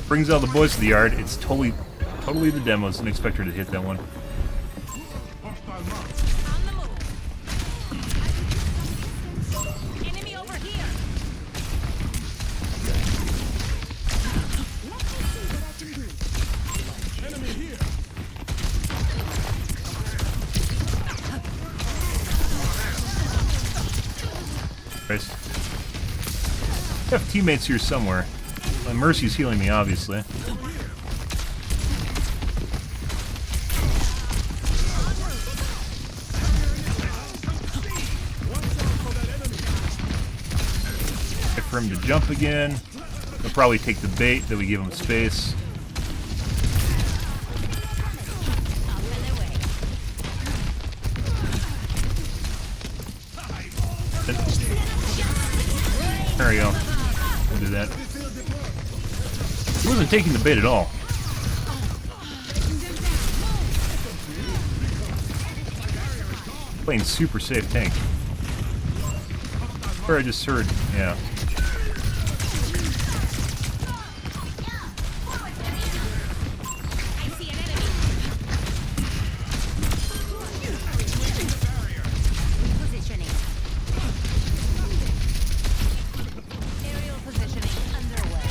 Brings all the boys to the yard. It's totally the demos. Didn't expect her to hit that one. On the move. Enemy over here. Let me see what I can do. Nice. I have teammates here somewhere. Mercy's healing me, obviously. Wait for him to jump again. He'll probably take the bait that we give him space. Up and away. There we go. We'll do that. He wasn't taking the bait at all. Playing super safe tank. Or I just heard, yeah. I see an enemy. Positioning. Aerial positioning underway.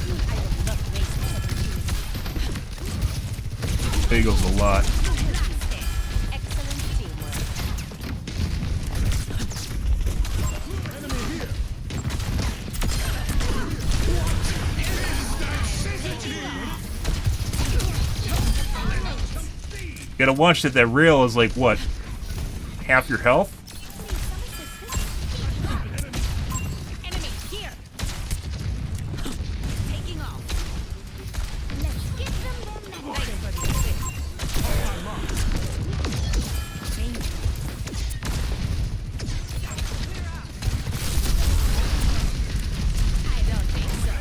I will not waste this opportunity. Bagels a lot. Excellent teamwork. Gotta watch that rail is like, what? Half your health? Enemy here. Taking off. Let's give them their Nice medicine. for the assist. I don't think so.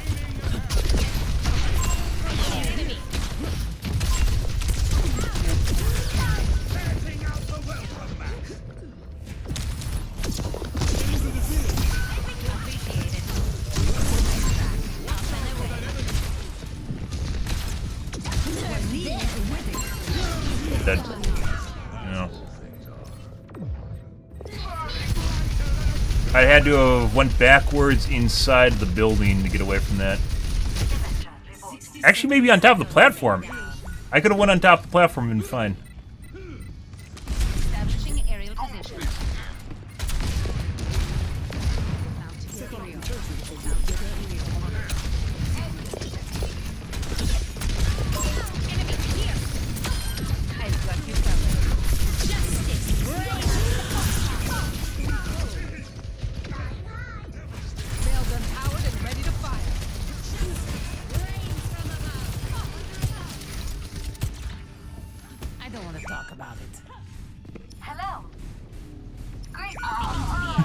Enemy. Appreciated. Up and away. Dead. No. I had to have went backwards inside the building to get away from that. Actually, maybe on top of the platform. I could have went on top of the platform and been fine. Establishing aerial position. Mounting aerial. Enemy here. I've got you covered. Justice reigns.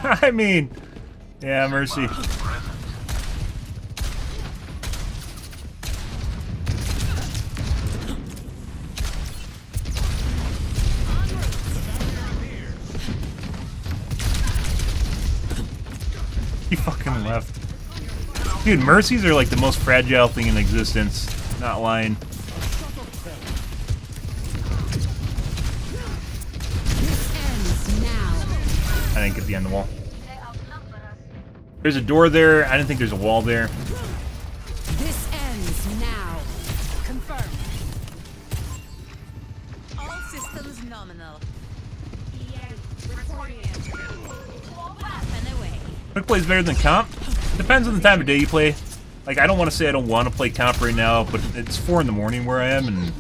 I mean, yeah, Mercy. He fucking left. Dude, Mercies are like the most fragile thing in existence. Not lying. I didn't get behind the wall. There's a door there. I didn't think there's a wall there. This ends now. Confirmed. All systems nominal. And away. Quick play is better than comp. Depends on the time of day you play. Like, I don't want to say I don't want to play comp right now, but it's 4 in the morning where I am, and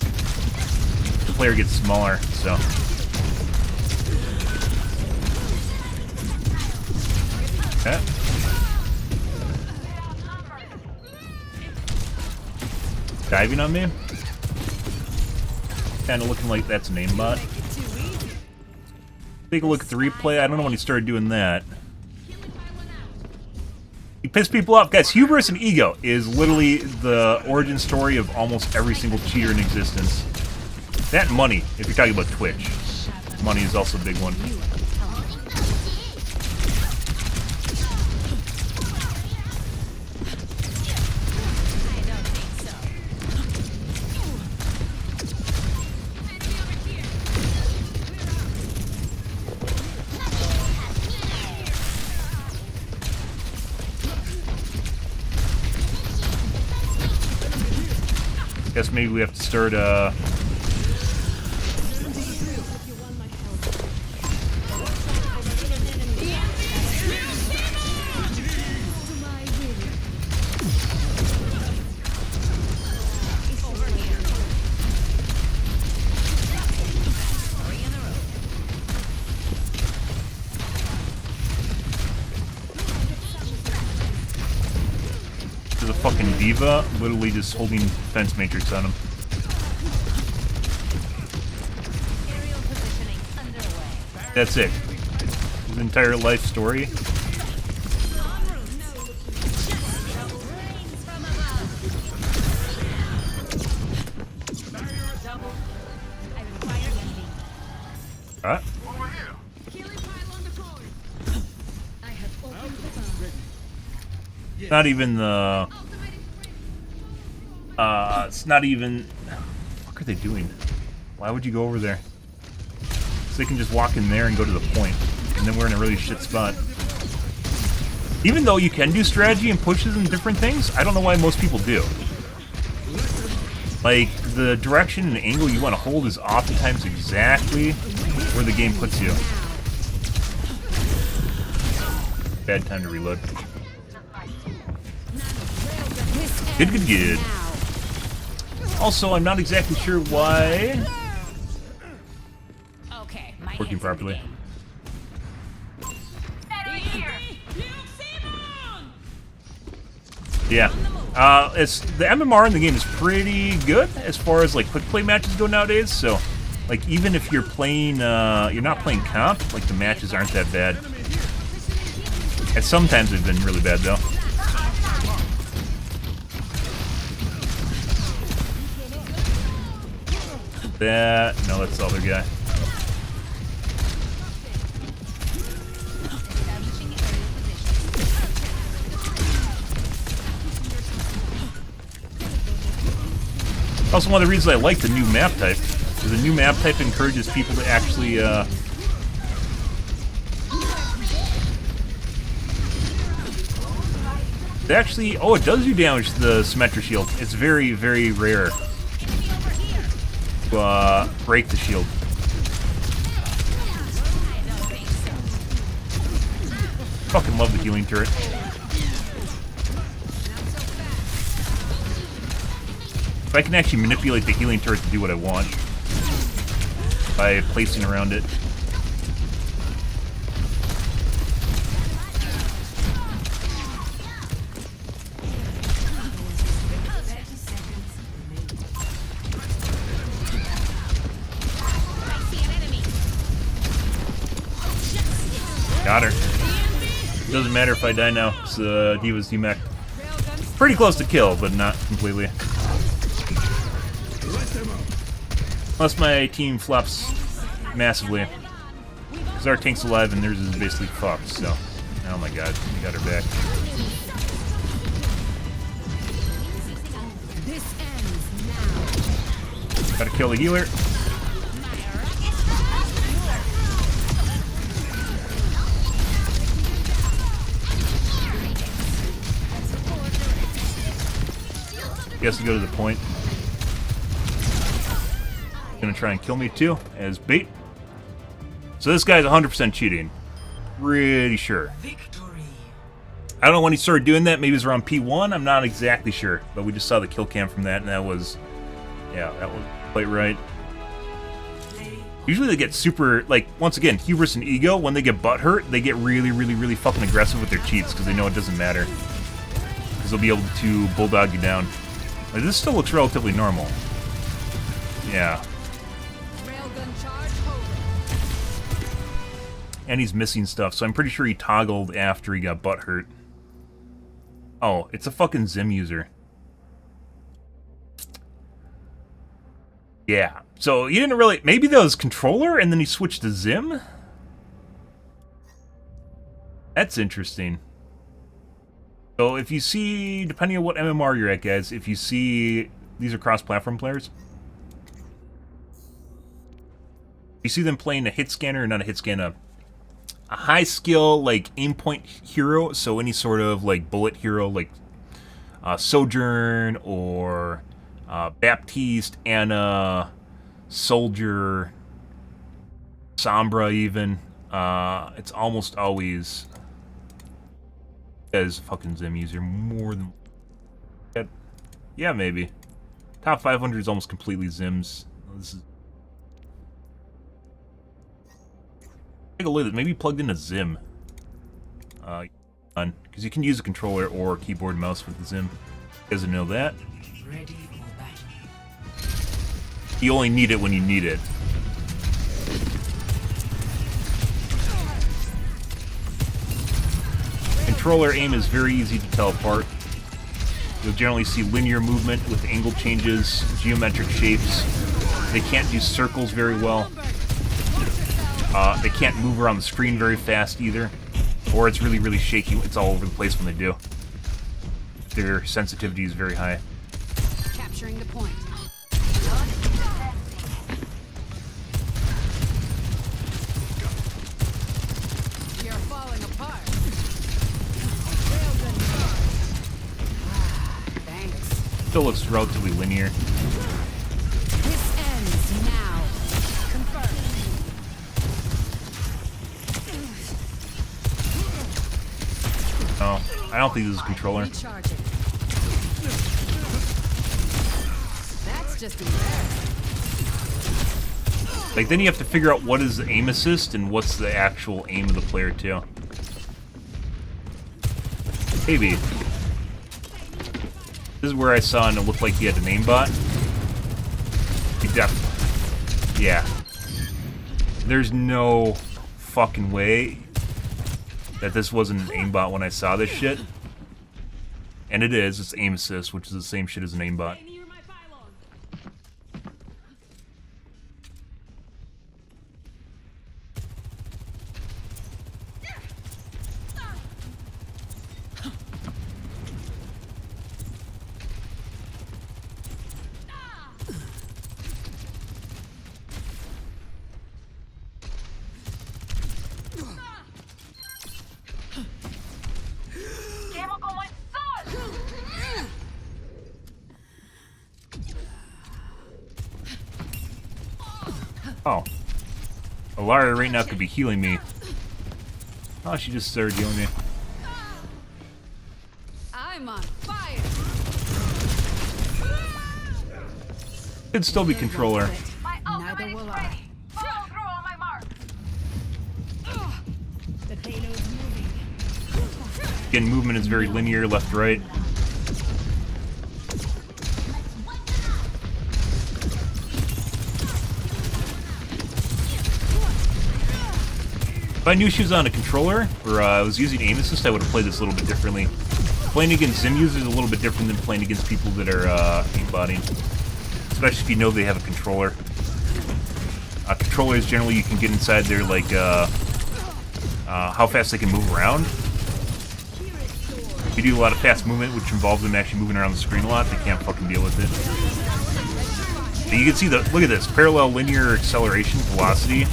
the player gets smaller, so. Okay. Diving on me? Kinda looking like that's an aimbot. Take a look at the replay. I don't know when he started doing that. You piss people off. Guys, hubris and ego is literally the origin story of almost every single cheater in existence. That and money, if you're talking about Twitch. Money is also a big one. Guess maybe we have to start, There's a fucking diva literally just holding fence matrix on him. That's it. His entire life story. Alright. Not even the... it's not even... What are they doing? Why would you go over there? So they can just walk in there and go to the point. And then we're in a really shit spot. Even though you can do strategy and pushes and different things, I don't know why most people do. Like, the direction and angle you want to hold is oftentimes exactly where the game puts you. Bad time to reload. Good. Also, I'm not exactly sure why... Okay, working properly. Yeah. It's the MMR in the game is pretty good as far as like quick play matches go nowadays. So, like even if you're playing, you're not playing comp, like the matches aren't that bad. And sometimes they've been really bad though. No, that's the other guy. Also, one of the reasons I like the new map type is the new map type encourages people to actually, oh, it does do damage to the Symmetra shield. It's very, very rare to break the shield. Fucking love the healing turret. If I can actually manipulate the healing turret to do what I want by placing around it. Got her. Doesn't matter if I die now, because Diva's demech. Pretty close to kill, but not completely. Unless my team flops massively. Because our tank's alive and theirs is basically fucked, so... Oh my god, we got her back. Gotta kill the healer. He has to go to the point. Gonna try and kill me too, as bait. So this guy's 100% cheating. Pretty sure. Victory. I don't know when he started doing that. Maybe it was around P1. I'm not exactly sure. But we just saw the kill cam from that, and that was... Yeah, that was quite right. Usually they get super... Like, once again, hubris and ego, when they get butthurt, they get really, really, really fucking aggressive with their cheats, because they know it doesn't matter. Because they'll be able to bulldog you down. Like, this still looks relatively normal. Yeah. And he's missing stuff, so I'm pretty sure he toggled after he got butthurt. Oh, it's a fucking Zim user. Yeah. So he didn't really... Maybe that was controller, and then he switched to Zim? That's interesting. So if you see... Depending on what MMR you're at, guys, if you see... These are cross-platform players. You see them playing a hit scanner, or not a hit scanner, a high skill, like, aim point hero, so any sort of, like, bullet hero, like Sojourn, or Baptiste, Anna, Soldier, Sombra, even. It's almost always as fucking Zim user, more than... Yeah, maybe. Top 500 is almost completely Zims. This is... Take a look at it. Maybe plugged in a Zim. Because you can use a controller or keyboard and mouse with the Zim. Doesn't know that. Ready for battle. You only need it when you need it. Controller aim is very easy to tell apart. You'll generally see linear movement with angle changes, geometric shapes. They can't do circles very well. They can't move around the screen very fast either. Or it's really, really shaky. It's all over the place when they do. Their sensitivity is very high. Capturing the point. You're falling apart. Thanks. Still looks relatively linear. This ends now. Confirmed. Oh, I don't think this is a controller. Recharging. That's just embarrassing. Like, then you have to figure out what is the aim assist and what's the actual aim of the player, too. Maybe. This is where I saw and it looked like he had an aimbot. He definitely... Yeah. There's no fucking way that this wasn't an aimbot when I saw this shit. And it is. It's aim assist, which is the same shit as an aimbot. Oh. Alara right now could be healing me. Oh, she just started healing me. I'm on fire. Could still be controller. My ultimate Neither is will ready. I. Follow through on my mark. The payload is moving. Again, movement is very linear, left, right. I knew she was on a controller, or I was using aim assist, I would have played this a little bit differently. Playing against Zim users is a little bit different than playing against people that are aimbotting. Especially if you know they have a controller. Controllers, generally you can get inside there, like, how fast they can move around. If you do a lot of fast movement, which involves them actually moving around the screen a lot, they can't fucking deal with it. But you can see look at this, parallel linear acceleration, velocity.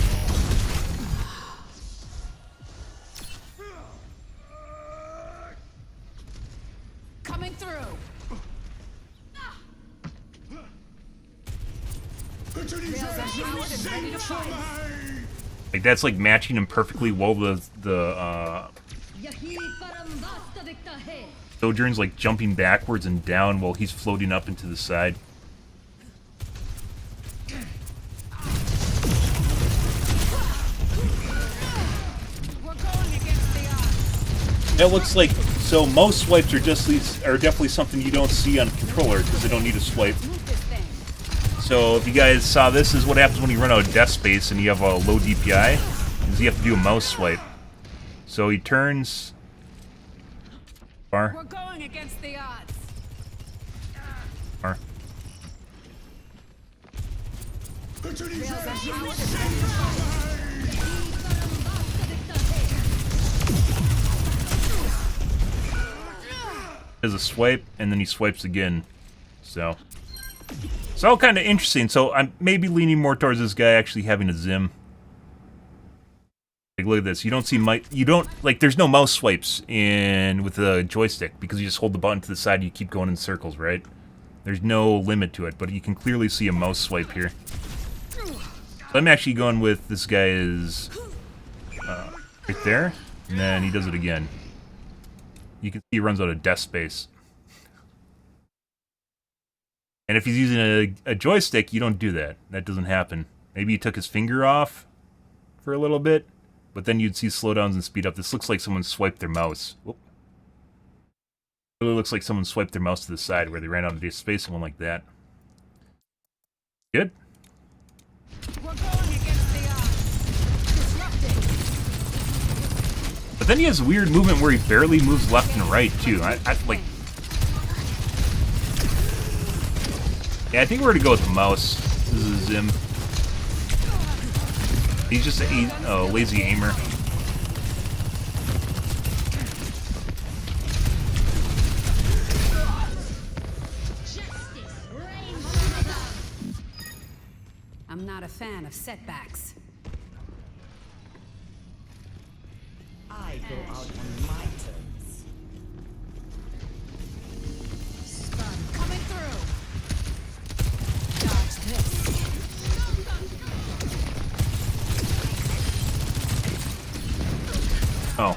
Coming through. Like that's like matching him perfectly while the Sojourn's like jumping backwards and down while he's floating up into the side. It looks like so. Mouse swipes are definitely something you don't see on a controller because they don't need a swipe. So if you guys saw this, is what happens when you run out of death space and you have a low DPI, is you have to do a mouse swipe. So he turns. Far. We're going against the odds. Far. There's a swipe, and then he swipes again. So it's all kind of interesting. So I'm maybe leaning more towards this guy actually having a Zim. Like, look at this. You don't see there's no mouse swipes with the joystick because you just hold the button to the side and you keep going in circles, right? There's no limit to it, but you can clearly see a mouse swipe here. So I'm actually going with this guy is right there, and then he does it again. You can see he runs out of death space. And if he's using a joystick, you don't do that. That doesn't happen. Maybe he took his finger off for a little bit, but then you'd see slowdowns and speed up. This looks like someone swiped their mouse. Whoop. It really looks like someone swiped their mouse to the side where they ran out of space and went like that. Good? We're going against the odds. Disrupting. But then he has a weird movement where he barely moves left and right, too. Yeah, I think we're going to go with the mouse. This is Zim. He's just a lazy aimer. I'm not a fan of setbacks. I go out on my terms. Stun coming through. Dodge this. Oh.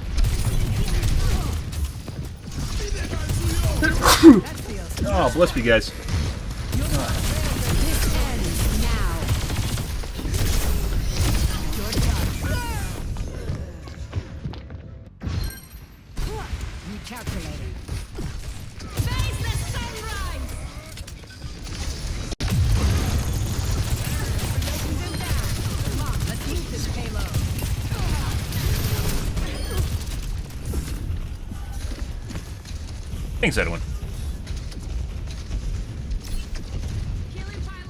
Oh, bless me, guys. This ends now. You're done. Recalculating. Face the sunrise. Come on, let's use this payload. Thanks, Edwin.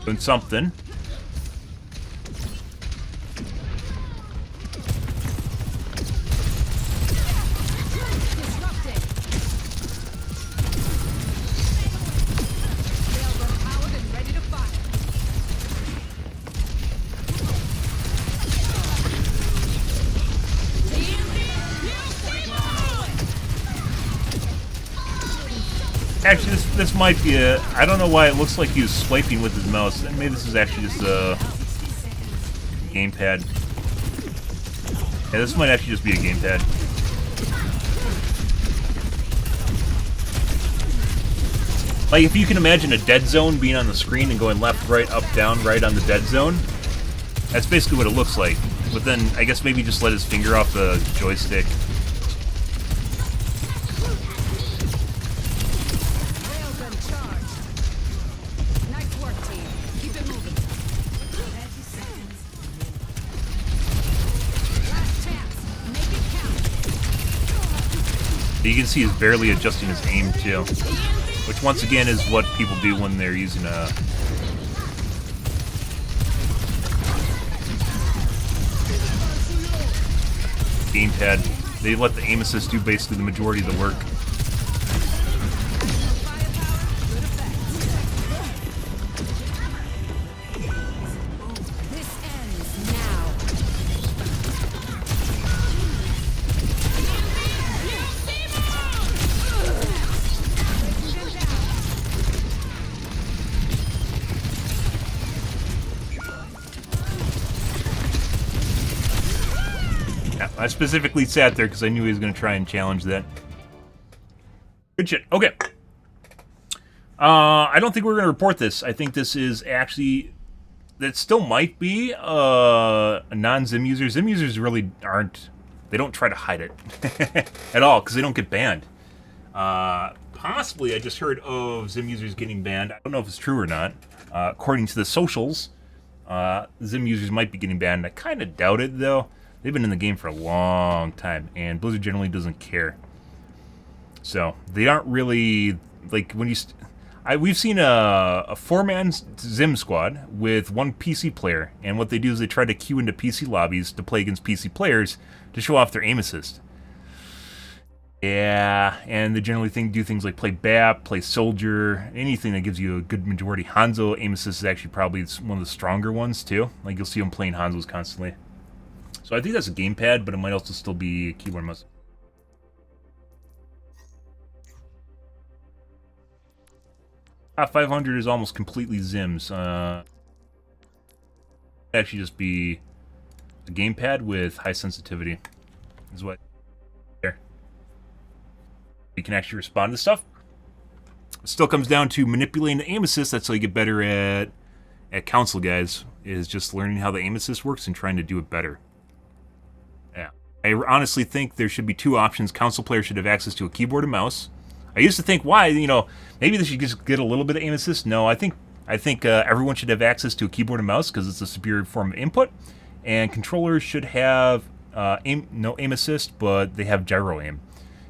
Doing something. Disrupting. Railgun powered and ready to fire. Actually, this might be a... I don't know why it looks like he was swiping with his mouse. Maybe this is actually just a gamepad. Yeah, this might actually just be a gamepad. Like, if you can imagine a dead zone being on the screen and going left, right, up, down, right on the dead zone, that's basically what it looks like. But then, I guess maybe just let his finger off the joystick. Railgun charged. Nice work, team. Keep it moving. 30 seconds. Last chance. You can see he's barely adjusting his aim too, which once again is what people do when they're using a gamepad. They let the aim assist do basically the majority of the work. I specifically sat there because I knew he was going to try and challenge that. Good shit. Okay. I don't think we're going to report this. I think this is actually... That still might be a non-Zim user. Zim users really aren't... They don't try to hide it at all because they don't get banned. Possibly, I just heard of Zim users getting banned. I don't know if it's true or not. According to the socials, Zim users might be getting banned. I kind of doubt it, though. They've been in the game for a long time, and Blizzard generally doesn't care. So they aren't really like when you. We've seen a 4-man Zim squad with one PC player, and what they do is they try to queue into PC lobbies to play against PC players to show off their aim assist. Yeah, and they generally do things like play BAP, play Soldier, anything that gives you a good majority. Hanzo aim assist is actually probably one of the stronger ones too. Like you'll see them playing Hanzos constantly. So I think that's a gamepad, but it might also still be a keyboard and mouse. Top 500 is almost completely Zims. Actually just be a gamepad with high sensitivity. Is what there. You can actually respond to stuff. It still comes down to manipulating the aim assist. That's how you get better at console, guys. Is just learning how the aim assist works and trying to do it better. I honestly think there should be two options. Console players should have access to a keyboard and mouse. I used to think, why, maybe they should just get a little bit of aim assist. No, I think everyone should have access to a keyboard and mouse because it's a superior form of input. And controllers should have no aim assist, but they have gyro aim.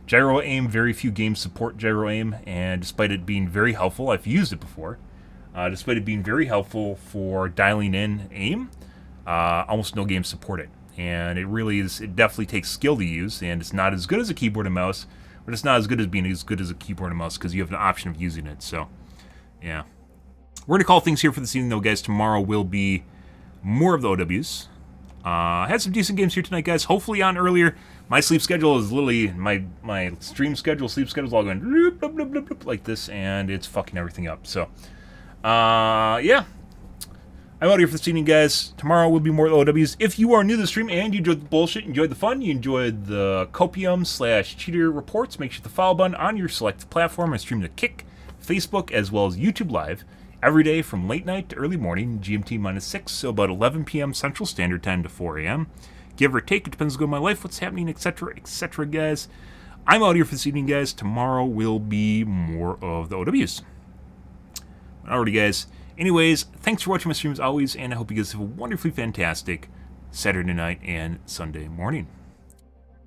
Gyro aim, very few games support gyro aim, and despite it being very helpful, I've used it before. Despite it being very helpful for dialing in aim, almost no games support it. And it definitely takes skill to use, and it's not as good as a keyboard and mouse, but it's not as good as being as good as a keyboard and mouse because you have an option of using it. So, yeah. We're going to call things here for this evening, though, guys. Tomorrow will be more of the OWs. Had some decent games here tonight, guys. Hopefully on earlier. My sleep schedule is literally, my stream schedule, sleep schedule is all going bloop, bloop, bloop, bloop, bloop, like this, and it's fucking everything up. So, yeah. I'm out here for this evening, guys. Tomorrow will be more OWs. If you are new to the stream and you enjoyed the bullshit, enjoyed the fun, you enjoyed the copium/cheater reports, make sure to hit the follow button on your selected platform. I stream to Kick, Facebook, as well as YouTube Live every day from late night to early morning, GMT-6, so about 11 p.m. Central Standard Time to 4 a.m. Give or take, it depends on my life, what's happening, etc., etc., guys. I'm out here for this evening, guys. Tomorrow will be more of the OWs. Alrighty, guys. Anyways, thanks for watching my stream as always, and I hope you guys have a wonderfully fantastic Saturday night and Sunday morning.